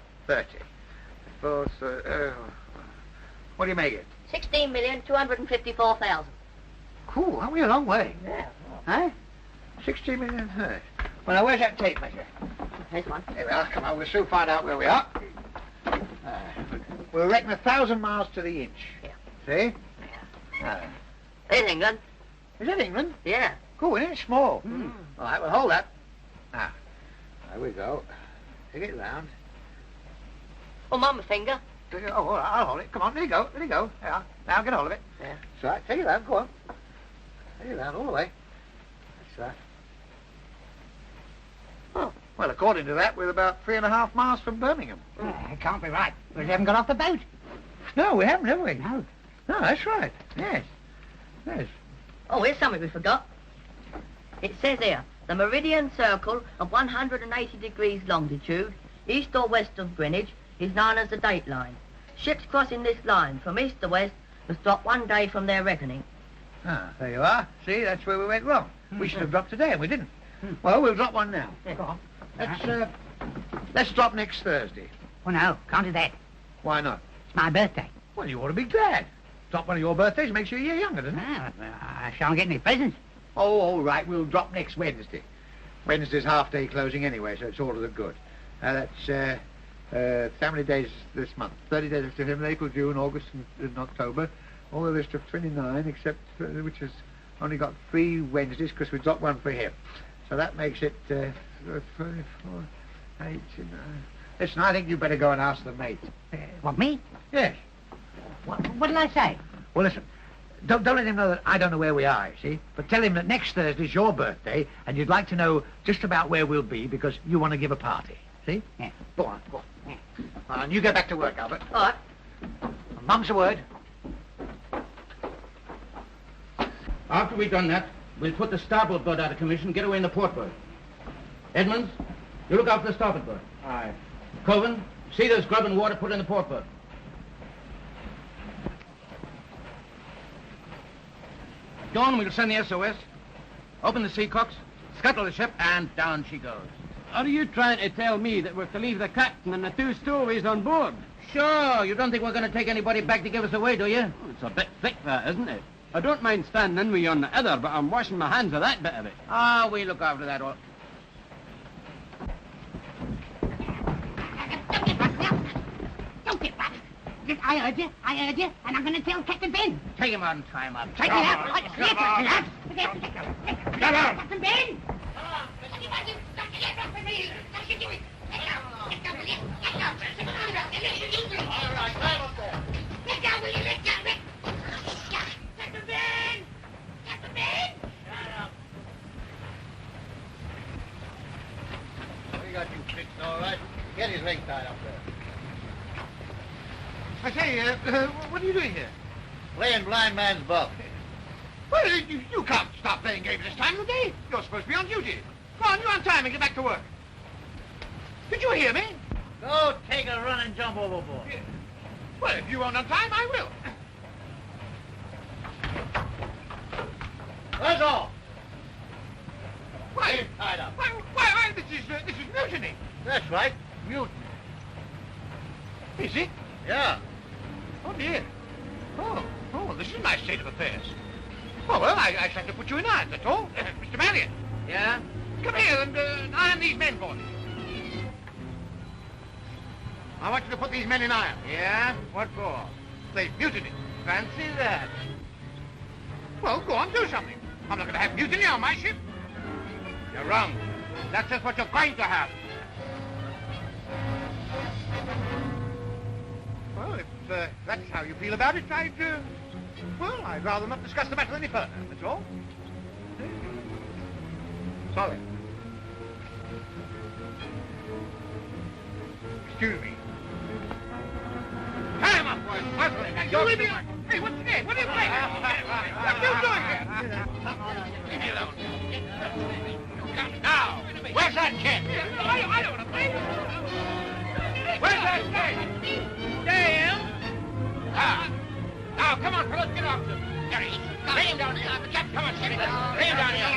What do you make it? 16,254,000. Cool, aren't we a long way? Yeah. Huh? 16 million. Well, now, where's that tape measure? Here's one. There we are. Come on, we'll soon find out where we are. We'll reckon 1,000 miles to the inch. Yeah. See? Yeah. Here's England. Is that England? Yeah. Cool, isn't it? Small. Mm. All right, well, hold that. Now, there we go. Take it round. Oh, Mama finger. Oh, all right, I'll hold it. Come on, there you go. There you go. There you are. Now, get hold of it. Yeah. That's right. Take it round. Go on. Take it round all the way. That's right. Oh, well, according to that, we're about 3.5 miles from Birmingham. It can't be right. We haven't got off the boat. No, we haven't, have we? No. No, that's right. Yes. Yes. Oh, here's something we forgot. It says here, the meridian circle of 180 degrees longitude, east or west of Greenwich, is known as the date line. Ships crossing this line from east to west must drop 1 day from their reckoning. Ah, there you are. See, that's where we went wrong. We should have dropped today, and we didn't. Well, we'll drop one now. Yeah. Go on. Let's drop next Thursday. Well, no, can't do that. Why not? It's my birthday. Well, you ought to be glad. Drop one of your birthdays makes you a year younger, doesn't it? I shan't get any presents. Oh, all right, we'll drop next Wednesday. Wednesday's half-day closing anyway, so it's all to the good. That's family days this month. 30 days of September, April, June, August, and October. All the list of 29, except which has only got 3 Wednesdays, because we dropped one for him. So that makes it 34, 8, 9. Listen, I think you better go and ask the mate. What, me? Yes. What did I say? Well, listen, don't let him know that I don't know where we are, you see? But tell him that next Thursday's your birthday, and you'd like to know just about where we'll be, because you want to give a party. See? Yeah. Go on, go on. Yeah. And you get back to work, Albert. All right. Mum's a word. After we've done that, we'll put the starboard bird out of commission and get away in the port bird. Edmonds, you look after the starboard bird. Aye. Coven, see there's grub and water put in the port bird. Dawn, we'll send the SOS. Open the seacocks, scuttle the ship, and down she goes. Are you trying to tell me that we're to leave the captain and the 2 stowaways on board? Sure, you don't think we're going to take anybody back to give us away, do you? Oh, it's a bit thick, that, isn't it? I don't mind standing in with you on the other, but I'm washing my hands of that bit of it. Ah, we look after that all. Don't get back. I heard you, and I'm going to tell Captain Ben. Take him out and tie him up. Take it out. Captain Ben! We got you fixed all right. Get his leg tied up there. I say, what are you doing here? Playing blind man's buff. Well, you can't stop playing games this time of the day. You're supposed to be on duty. Go on, you're on time and get back to work. Did you hear me? Go take a run and jump overboard. Yeah. Well, if you aren't on time, I will. That's all. Why? Tied up. Why, this is mutiny. That's right. Mutiny. Is it? Yeah. Oh, dear. Oh, this is my state of affairs. Oh, well, I shall have to put you in irons, that's all. Mr. Marriott. Yeah? Come here and iron these men for me. I want you to put these men in irons. Yeah? What for? They've mutinied. Fancy that. Well, go on, do something. I'm not going to have mutiny on my ship. You're wrong. That's just what you're going to have. Well, if that's how you feel about it, I'd rather not discuss the matter any further, that's all. Sorry. Excuse me. Tie him up, boys. You leave me alone. Hey, what's the name? What are you playing? What are you doing here? Leave me alone. Now, where's that kid? I don't want to play. Where's that kid? There he is. Now, come on, fellas, get off him. There he is. Lay him down here. Come on, Jimmy. Lay him down here.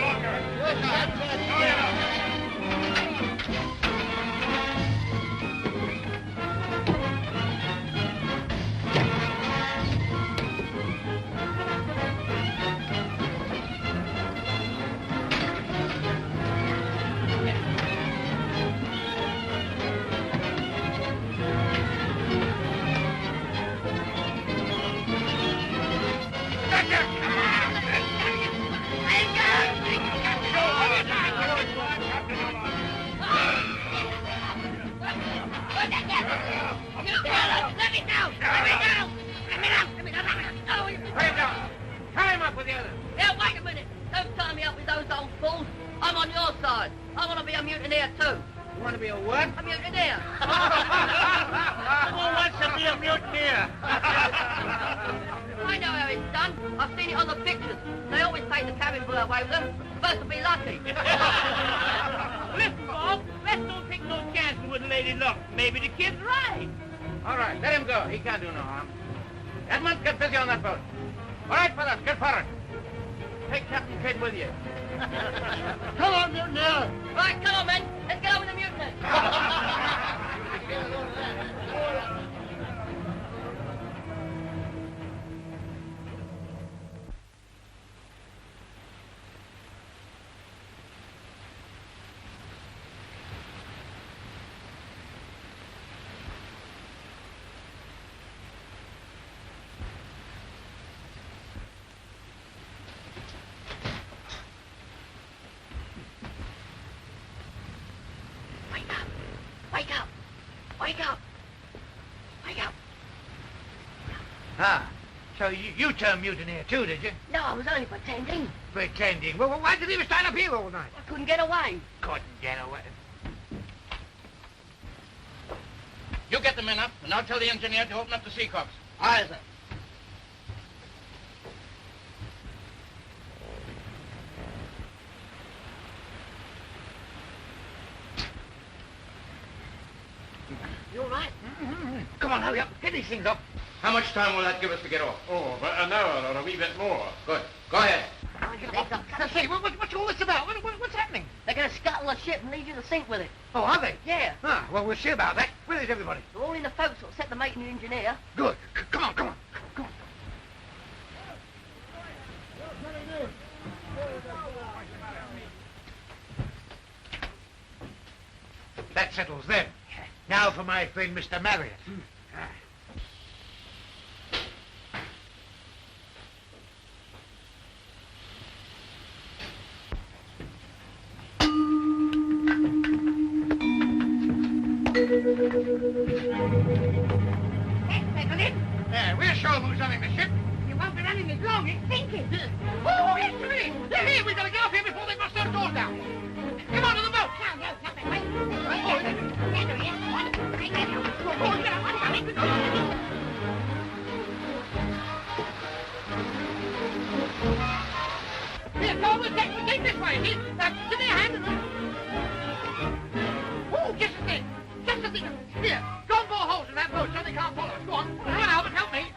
So you turned mutineer too, did you? No, I was only pretending. Pretending? Well, why did you even stand up here all night? I couldn't get away. Couldn't get away. You get the men up, and I'll tell the engineer to open up the seacocks. Aye, sir. on, hurry up. Get these things up. How much time will that give us to get off? Oh, about an hour or a wee bit more. Good. Go ahead. Say, what's all this about? What's happening? They're going to scuttle the ship and leave you to sink with it. Oh, are they? Yeah. Ah, well, we'll see about that. Where is everybody? They're all in the forecastle, except the mate and the engineer. Good. Come on, come on. Come on. That settles them. Now for my friend Mr. Marriott. Yeah, we'll show them who's running the ship. You won't be running as long. It's sinking. Oh, yes, there is. They're here. We've got to get off here before they bust our doors down. Come on to the boat. No, not that way. Here, go on, take this way. Here, give me a hand. Oh, just a thing. Just a thing. Here, go and bore holes in that boat so they can't follow us. Go on. Come on, Albert, help me.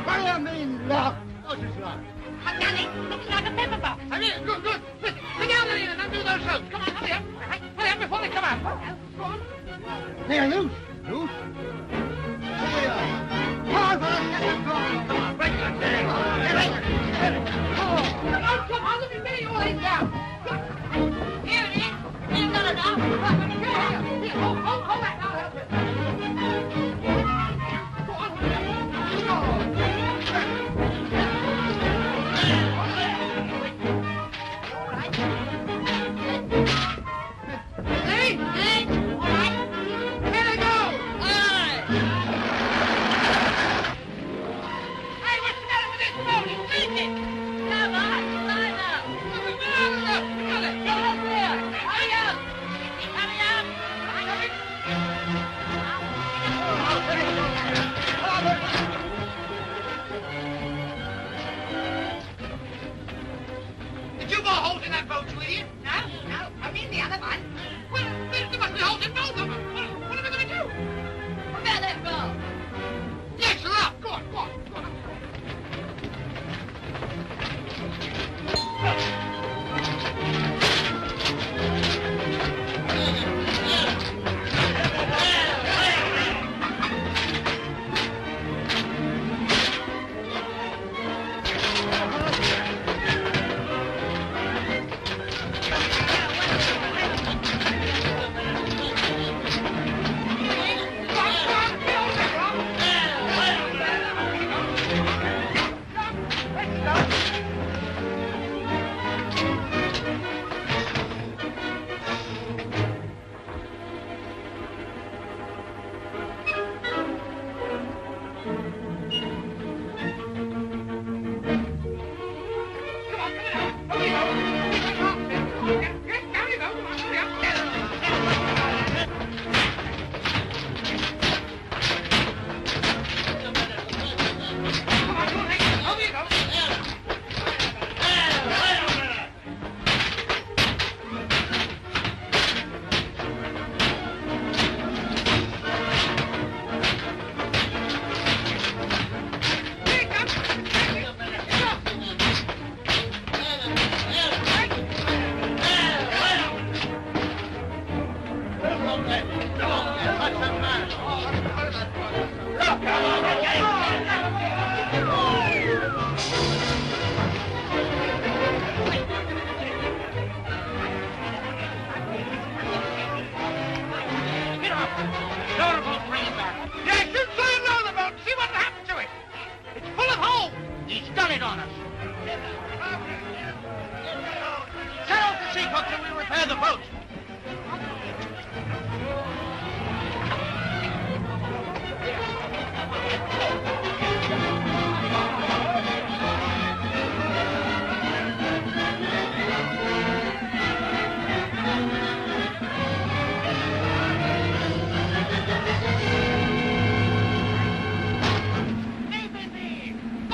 What do you mean, locked? Oh, it's locked. I've done it. Looks like a pepper box. I'm here. Good, good. Listen, get down there and undo those ropes. Come on, hurry up. Hurry up before they come out. Go on. They're loose. Loose? Come on, break it. Come on, let me get you all these down. Here it is. You've got it now. Here, hold that. I'll help you. Go on, hurry up. Hey! Hey, all right? Here they go! Hey, what's the matter with this boat? It's leaking! Come on, climb up. What's the matter? Come on, let's go over there! Hurry up! Did you bore holes in that boat, you idiot? No, I'm in the other one. Well, there must be holes in both of them. What are we going to do? What about that boat? Yes, they're up. Go on, go on, go on.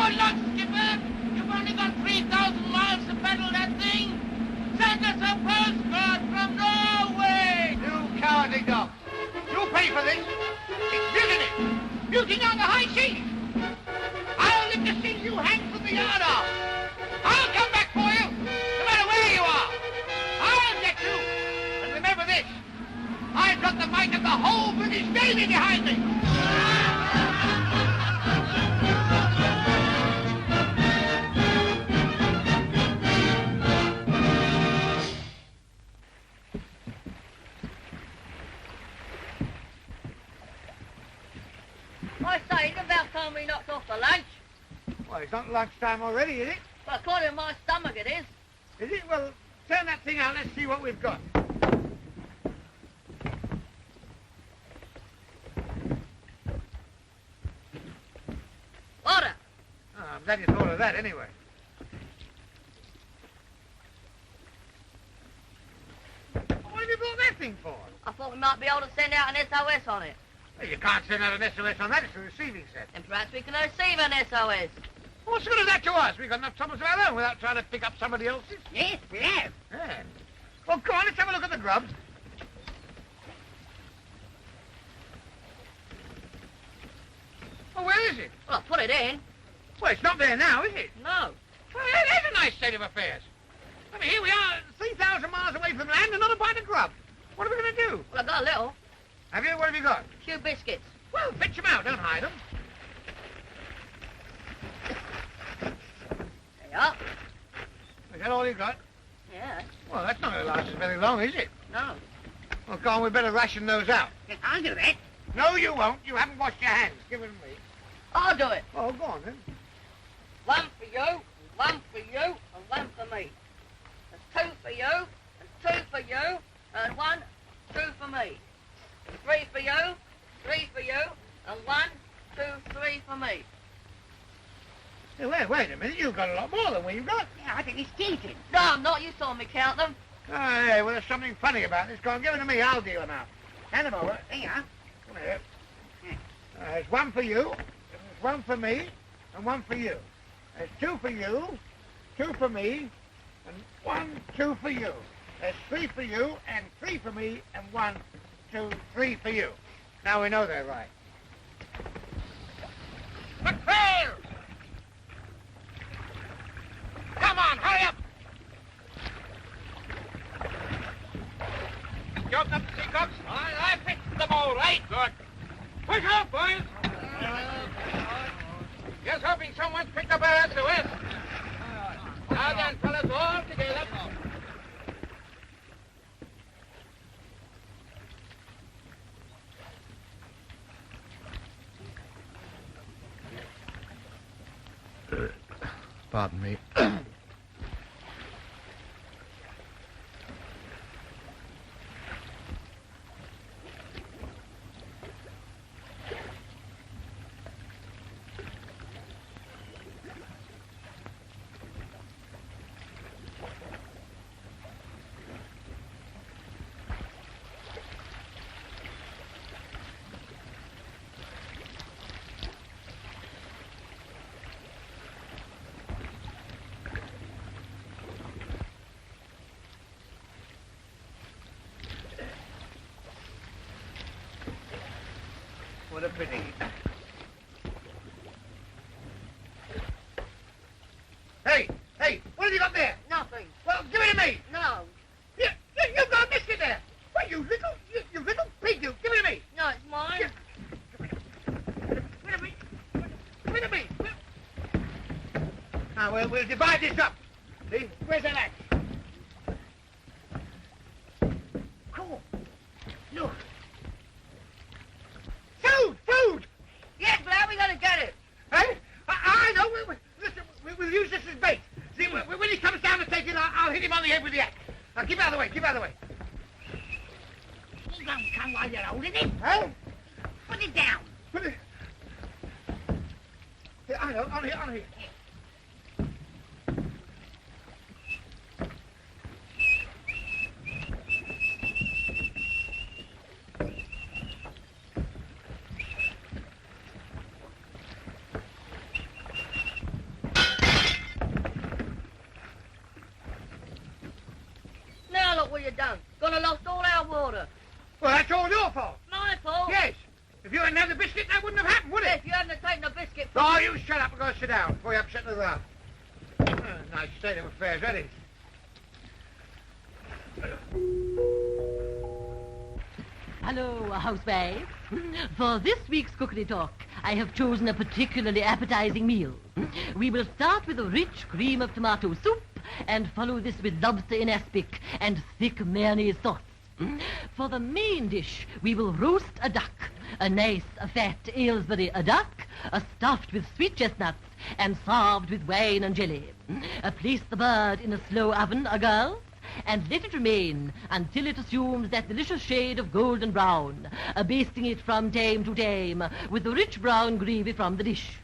Good luck, skipper. You've only got 3,000 miles to pedal that thing. Send us a postcard from Norway. You cowardly dogs. You pay for this. It's mutiny. Mutiny on the high seas. I'll live to see you hang from the yard arm. I'll come back for you, no matter where you are. I'll get you. And remember this. I've got the might of the whole British Navy behind me. I say, it's about time we knocked off the lunch. Well, it's not lunchtime already, is it? Well, according to my stomach it is. Is it? Well, turn that thing out. Let's see what we've got. Water. Oh, I'm glad you thought of that anyway. What have you brought that thing for? I thought we might be able to send out an SOS on it. Well, you can't send out an SOS on that. It's a receiving set. And perhaps we can receive an SOS. What's good of that to us? We've got enough troubles of our own without trying to pick up somebody else's. Yes, we have. Yeah. Well, come on, let's have a look at the grubs. Well, where is it? Well, I put it in. Well, it's not there now, is it? No. Well, that's a nice state of affairs. I mean, here we are, 3,000 miles away from land and not a bite of grub. What are we going to do? Well, I got a little. Have you? What have you got? A few biscuits. Well, fetch them out. Don't hide them. There you are. Is that all you got? Yeah. Well, that's not going to last us very long, is it? No. Well, go on, we better ration those out. I'll do that. No, you won't. You haven't washed your hands. Give it to me. I'll do it. Oh, go on, then. One for you, one for you, and one for me. There's two for you, and two for you, and one, two for me. Three for you, and one, two, three for me. Hey, wait a minute. You've got a lot more than we've got. Yeah, I think he's cheating. No, I'm not. You saw me count them. Oh, yeah, well, there's something funny about this. Go on, give it to me. I'll deal them out. Hand them over. There you are. Come here. There's one for you, there's one for me, and one for you. There's two for you, two for me, and one, two for you. There's three for you, and three for me, and one, two, three for you. Now we know they're right. McPhail! Come on, hurry up! You open up the teacups? I fixed them all right. Good. Push off, boys! Just hoping someone's picked up our SOS. Now then, fellas, all together. Pardon me. What a pity. Hey, what have you got there? Nothing. Well, give it to me. No. You've got a biscuit there. What, you little pig, you. Give it to me. No, it's mine. Give it to me. Give it to me. Now, we'll divide this up. See? Where's that axe? Cool. Look. Food! Yes, but how are we going to get it? Hey? I know. Listen, we'll use this as bait. See, when he comes down to take it, I'll hit him on the head with the axe. Now, keep out of the way. Keep out of the way. He won't come while you're holding it. Huh? Put it down. Put it... Here, I know. On here. done. Gonna lost all our water. Well, that's all your fault. My fault? Yes. If you hadn't had the biscuit, that wouldn't have happened, would it? If you hadn't taken the biscuit... Oh, you shut up and go sit down before you upset the other. Nice state of affairs, that is. Hello, housewife. For this week's cookery talk, I have chosen a particularly appetizing meal. We will start with a rich cream of tomato soup and follow this with lobster in aspic and thick mayonnaise sauce. For the main dish, we will roast a duck, a nice, fat Aylesbury duck, stuffed with sweet chestnuts and served with wine and jelly. Place the bird in a slow oven, girls, and let it remain until it assumes that delicious shade of golden brown, basting it from time to time with the rich brown gravy from the dish.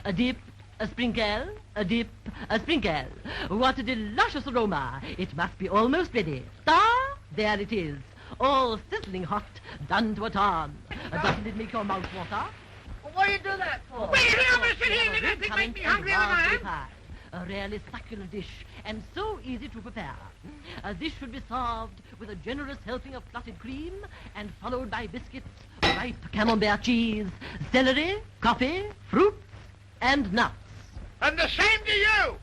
A dip, a sprinkle, a dip, a sprinkle. What a delicious aroma. It must be almost ready. There it is, all sizzling hot, done to a turn. Doesn't it make your mouth water? Well, what do you do that for? Wait, I'm going to sit here and let this make me hungrier than I am. A really succulent dish, and so easy to prepare. This should be served with a generous helping of clotted cream, and followed by biscuits, ripe camembert cheese, celery, coffee, fruits, and nuts. And the same to you!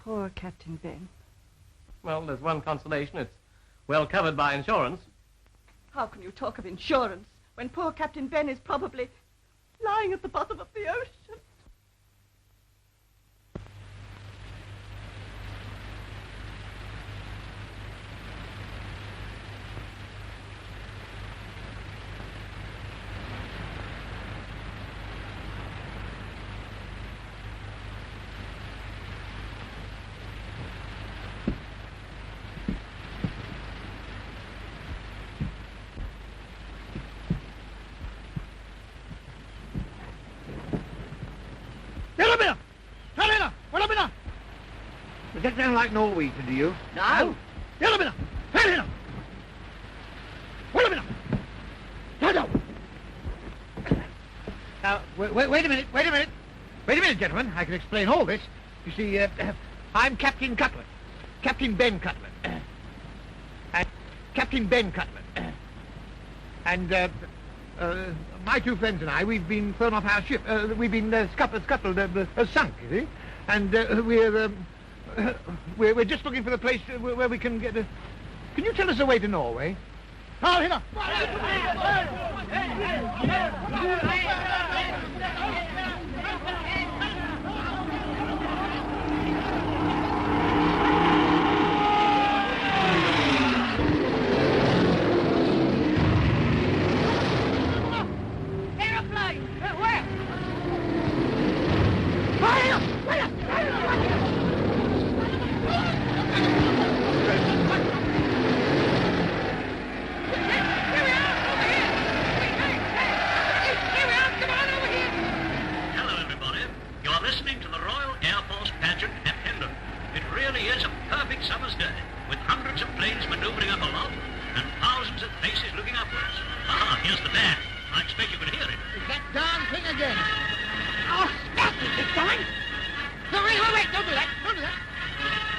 Poor Captain Ben. Well, there's one consolation. It's well covered by insurance. How can you talk of insurance when poor Captain Ben is probably lying at the bottom of the ocean? Does that sound like Norwegian to you? No. Now, wait a minute, gentlemen. I can explain all this. You see, I'm Captain Cutler. Captain Ben Cutler. And Captain Ben Cutler. And, my two friends and I, we've been thrown off our ship. We've been scuttled, sunk, you see. And we're just looking for the place where we can get... Can you tell us the way to Norway? Oh, here! Aeroplane! Where? Hello, everybody. You're listening to the Royal Air Force pageant at Hendon. It really is a perfect summer's day, with hundreds of planes maneuvering up aloft and thousands of faces looking upwards. Ah, here's the band. I expect you can hear it. It's that darn thing again. Oh, stop it this time! No, wait, don't do that, don't do that.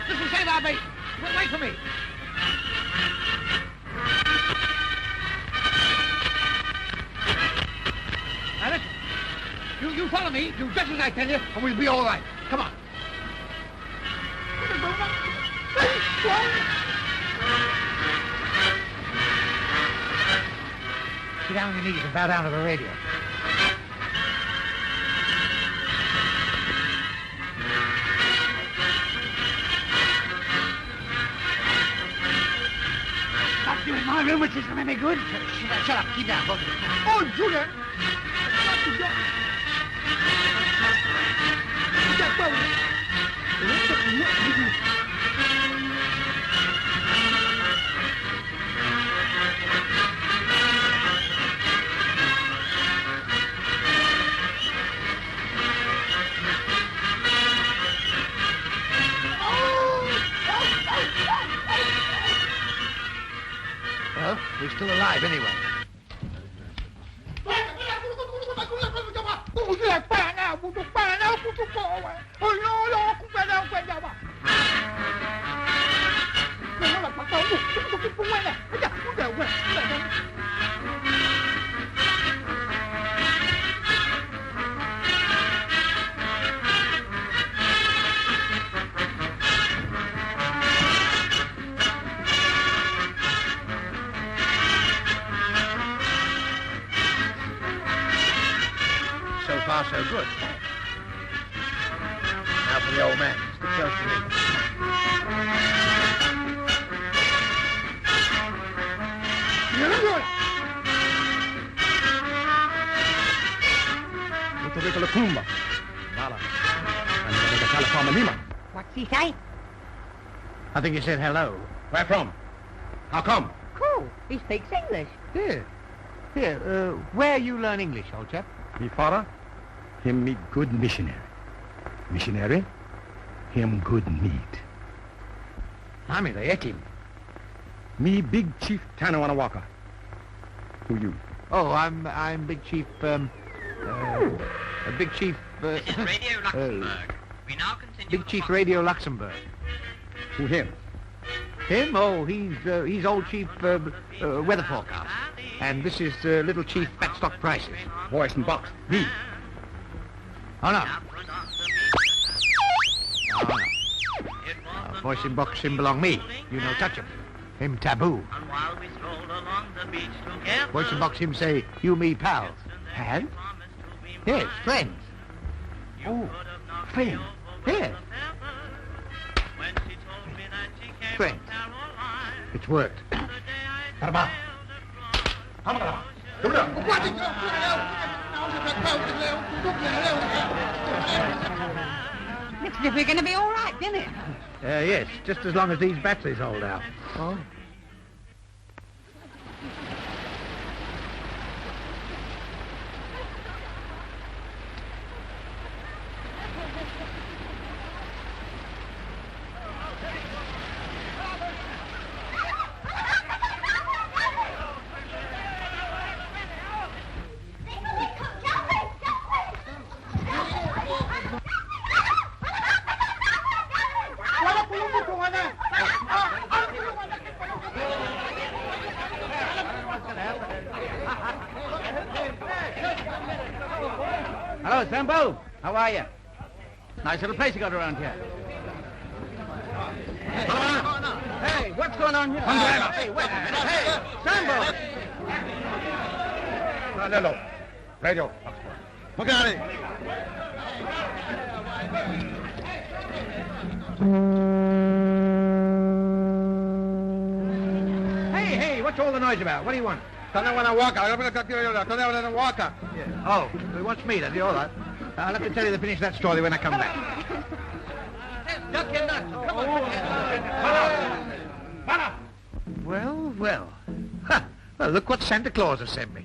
This will save our base. Wait for me. Now listen. You follow me, do just as I tell you, and we'll be all right. Come on. Get down on your knees and bow down to the radio. Stop doing my rheumatism any good. Shut up. Keep down, both of you. Oh, Julia! Well, we're still alive anyway. So far, so good. Now for the old man. Stick close to me. What's he say? I think he said hello. Where from? How come? Cool. He speaks English. Here. Here, where you learn English, old chap? Me father, him me good missionary. Missionary, him good meat. I mean, they ate him. Me big chief Tanawanawaca. Who you? Oh, I'm Big Chief, Big Chief, This is Radio Luxembourg. We now continue. Big Chief Radio Luxembourg. Who him? Him? Oh, he's old Chief, Weather Forecast. And this is Little Chief Fatstock Prices. Voice and box. Me. Oh, no. Oh, no. Voice in box, him belong me. You no touch him. Him taboo. Voice in box, him say, you me pals. Pals? Yes, friends. Oh, friends. Yes. Friends. It's worked. Looks as if we're going to be all right, doesn't it? Yes, just as long as these batteries hold out. Oh. Hello, Sambo. How are you? Nice little place you got around here. Hey, what's going on here? Hey, wait a minute. Hey, Sambo. Hello. Radio. Magari. Hey, what's all the noise about? What do you want? Tanawanawaca. Yeah. Oh, he wants me, does he? All right. I'll have to tell you the finish of that story when I come back. Duck your nuts. Come on. Well, well. Ha! Well, look what Santa Claus has sent me.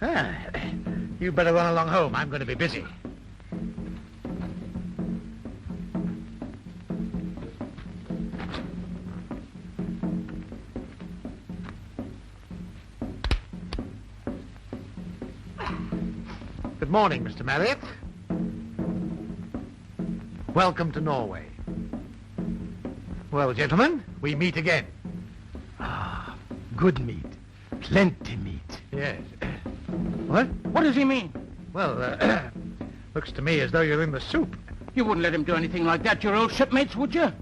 Ah, you better run along home. I'm going to be busy. Good morning, Mr. Marriott. Welcome to Norway. Well, gentlemen, we meet again. Ah, good meat. Plenty meat. Yes. What? What does he mean? Well, looks to me as though you're in the soup. You wouldn't let him do anything like that, your old shipmates, would you?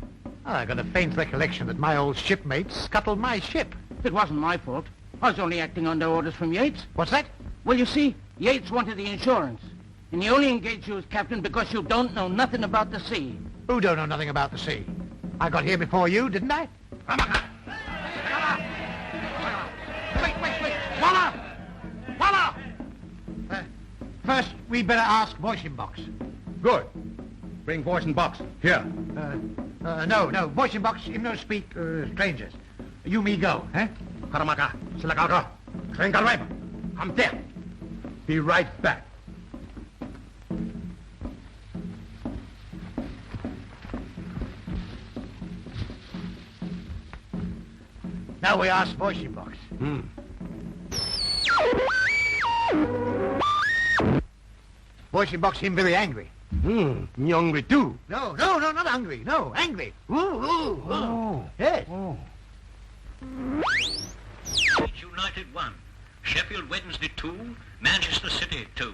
I got a faint recollection that my old shipmates scuttled my ship. It wasn't my fault. I was only acting under orders from Yates. What's that? Well, you see, Yates wanted the insurance. And he only engaged you as captain because you don't know nothing about the sea. Who don't know nothing about the sea? I got here before you, didn't I? Wait. Voila! Voila! First, we better ask Voice in Box. Good. Bring voice and box. Here. No. Voice in Box, him no speak strangers. You me go, eh? Karamaka. Silakauka. Rengarweba. I'm there. Be right back. Now we ask Voice in Box. Voice box him very angry. Me hungry too. No, not hungry. No, angry. Ooh. Yes. Leeds United 1, Sheffield Wednesday 2, Manchester City 2,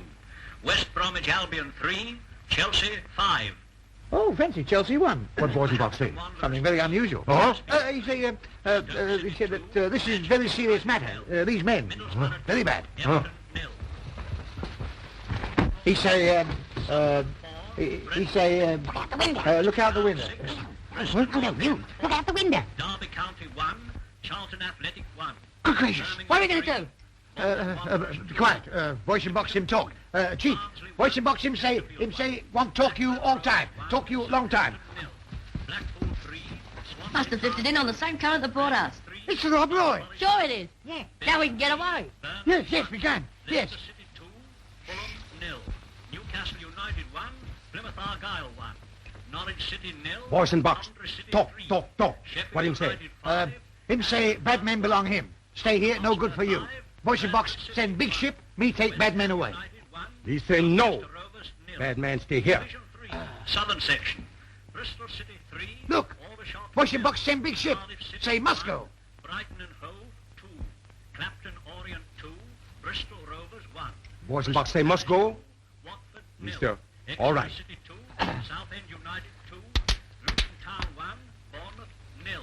West Bromwich Albion 3, Chelsea 5. Oh, fancy Chelsea won. What Voice box say? Something very unusual. Oh? He said that this is very serious matter. These men, very bad. Oh. He say, look out the window. Look out the window. Derby County 1, Charlton Athletic 1. Good gracious. What are we going to do? Be quiet. Voice and box him talk. Chief, voice and box him say, want talk you all time. Talk you long time. Must have drifted in on the same current that brought us. It's the Rob Roy. Sure it is. Yeah. Now we can get away. Yes, we can. Yes. City 2, Fulham 0. Newcastle United 1, Plymouth Argyle 1. Norwich City 0. Voice and box. Talk. What him say? Him say bad men belong him. Stay here, no good for you. Voice and box send big ship, me take bad men away. He say no. Bad man stay here. Southern section. Bristol City 3. Look, Voice and box send big ship. Say must go. Brighton and Hove 2. Clapton Orient 2. Bristol Rovers 1. Voice and box say must go. Watford 0. Mister, all right. City 2. Southend United 2. Luton Town 1. Bournemouth 0.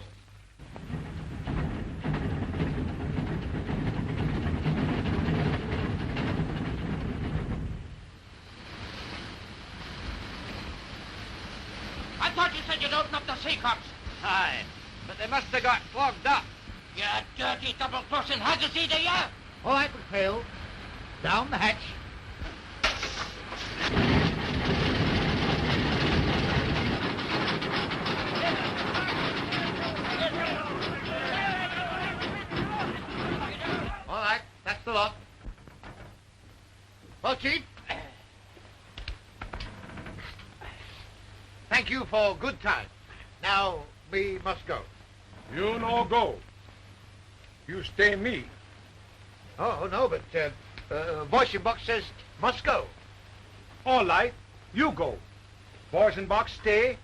I thought you said you'd open up the sea cops. Aye, but they must have got clogged up. You dirty double-crossing haggis eater, you! All right, McPhail. Down the hatch. All right, that's the lot. Well, Chief. Thank you for good time. Now, we must go. You no go. You stay me. Oh, no, but, Voice and box says must go. All right. You go. Voice and box stay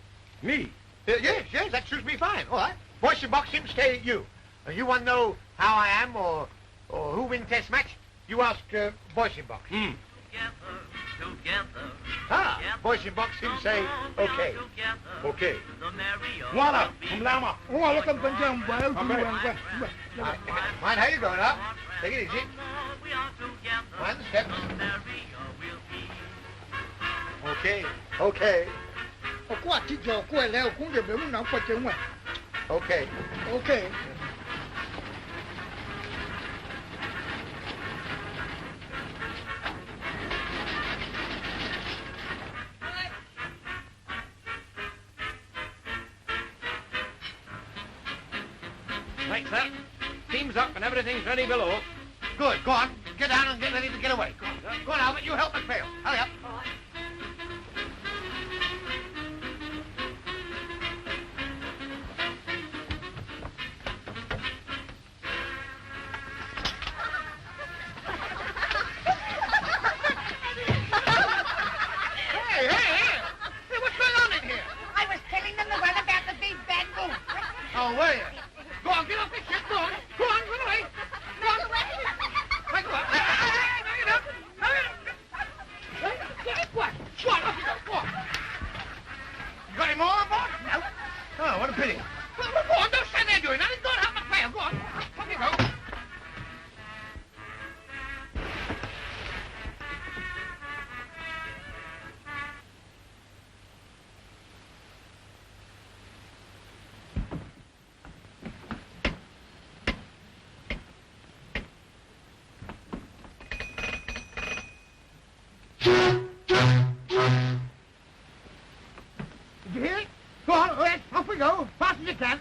me. Yes, that suits me fine. All right. Voice and box him, stay you. You want to know how I am or who win test match? You ask Voice and box. Together. Voice and box him say okay. Okay. Wala, kumlama. Oh, look, I'm going down. Mind how you going up? Take it easy. Mind the steps. Okay. Okay. Okay. Okay. Right, sir. Steam's up and everything's ready below. Good. Go on. Get down and get ready to get away. Go on, Albert. You help McPhail. Hurry up. All right. Hey, what's going on in here? I was telling them the one about the big bad wolf. Oh, were you? Go on, get off this ship. Go on, run away. Go on. Right, go on. Hurry it up. What? Go on, off you go. Go on. You got any more on board? No. Oh, what a pity. Well, go on, don't stand there doing nothing. Go on, help McPhail. Go on. Off you go. Did you hear it? Go on, let's off we go. Fast as you can.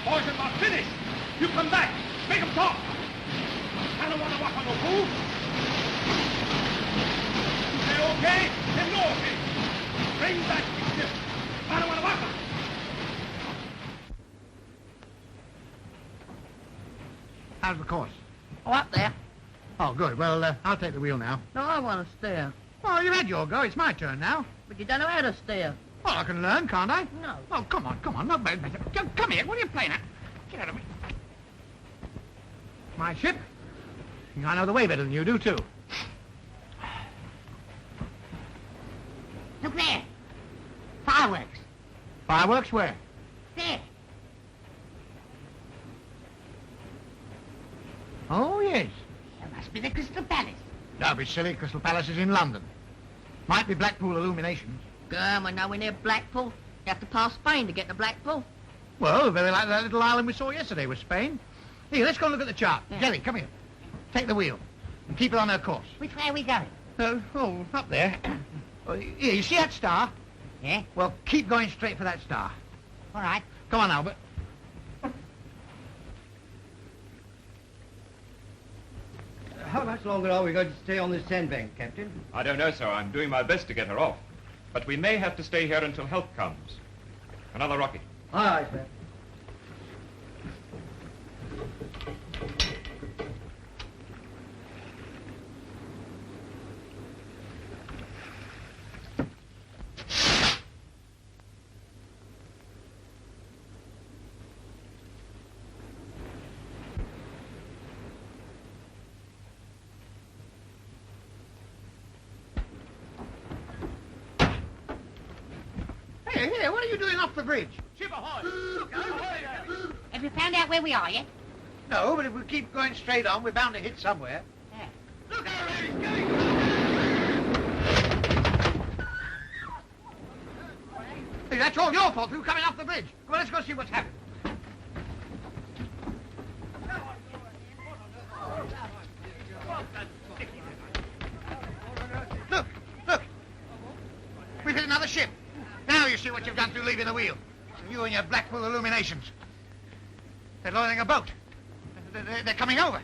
Boys are not finished. You come back. Make them talk. I don't want to walk on no fool. You say okay, then no okay. Bring back ship. I don't want to watch them. How's the course? Oh, up there. Oh, good. Well, I'll take the wheel now. No, I want to steer. Oh, you had your go. It's my turn now. But you don't know how to steer. Well, I can learn, can't I? No. Oh, come on. No, come here. What are you playing at? Get out of me. My ship. I know the way better than you do, too. Look there. Fireworks. Fireworks where? There. Oh, yes. It must be the Crystal Palace. Don't be silly. Crystal Palace is in London. Might be Blackpool illuminations. We're nowhere near Blackpool. You have to pass Spain to get to Blackpool. Well, very like that little island we saw yesterday with Spain. Here, let's go and look at the chart. Yeah. Jerry, come here. Take the wheel and keep it on her course. Which way are we going? Up there. Here, you see that star? Yeah? Well, keep going straight for that star. All right. Come on, Albert. How much longer are we going to stay on this sandbank, Captain? I don't know, sir. I'm doing my best to get her off. But we may have to stay here until help comes. Another rocket. All right, sir. Hey, what are you doing off the bridge? Ship ahoy! Look, ahoy! Have you found out where we are yet? No, but if we keep going straight on, we're bound to hit somewhere. Yeah. Look out, ladies! Getting... Hey, that's all your fault, you coming off the bridge. Come on, let's go see what's happened. Look. We've hit another ship. Now you see what you've done through leaving the wheel. You and your Blackpool illuminations. They're lowering a boat. They're coming over.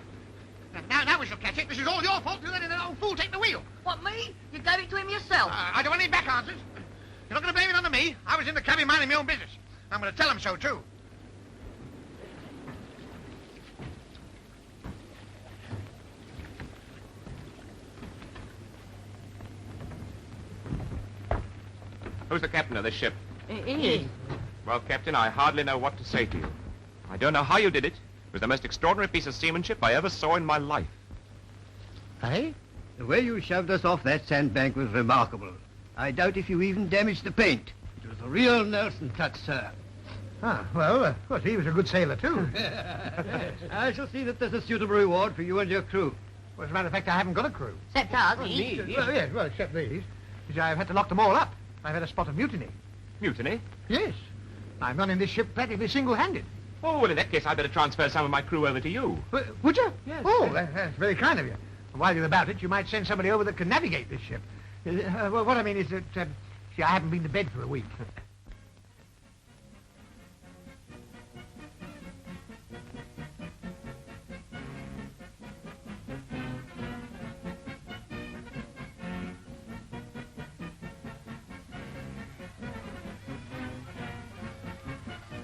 Now we shall catch it. This is all your fault for letting that old fool take the wheel. What, me? You gave it to him yourself. I don't want any back answers. You're not going to blame it on me. I was in the cabin minding my own business. I'm going to tell him so, too. Who's the captain of this ship? He is. Well, Captain, I hardly know what to say to you. I don't know how you did it. It was the most extraordinary piece of seamanship I ever saw in my life. Hey? The way you shoved us off that sandbank was remarkable. I doubt if you even damaged the paint. It was a real Nelson touch, sir. Well, of course, he was a good sailor, too. I shall see that there's a suitable reward for you and your crew. Well, as a matter of fact, I haven't got a crew. Except us, Well, except these. You see, I've had to lock them all up. I've had a spot of mutiny. Mutiny? Yes. I'm running this ship practically single-handed. Oh, well, in that case, I'd better transfer some of my crew over to you. Would you? Yes. Oh, that's very kind of you. While you're about it, you might send somebody over that can navigate this ship. Well, what I mean is that, see, I haven't been to bed for a week.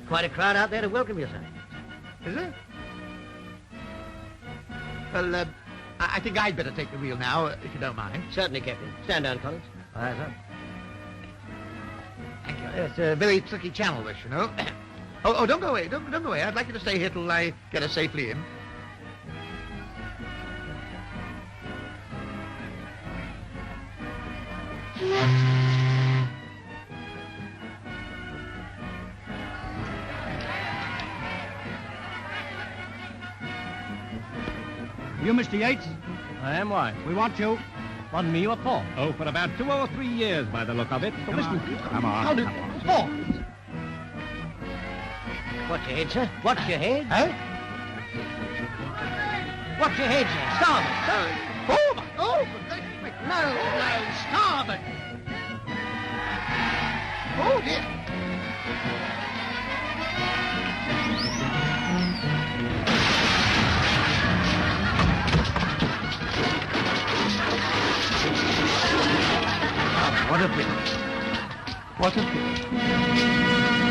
Quite a crowd out there to welcome you, sir. Is it? Well, I think I'd better take the wheel now, if you don't mind. Certainly, Captain. Stand down, Collins. Aye, sir. Thank you. It's a very tricky channel, this, you know. Oh, don't go away. Don't go away. I'd like you to stay here till I get us safely in. You, Mr. Yates? I am. Why? We want you. Want me or Paul? Oh, for about 2 or 3 years, by the look of it. Come on. Come on. I'll do. Paul! Watch your head, sir. Watch your head. Huh? Watch your head, sir. Starboard. Oh, oh, for goodness sake. No, starboard. Oh, dear. What a bit. What a pity.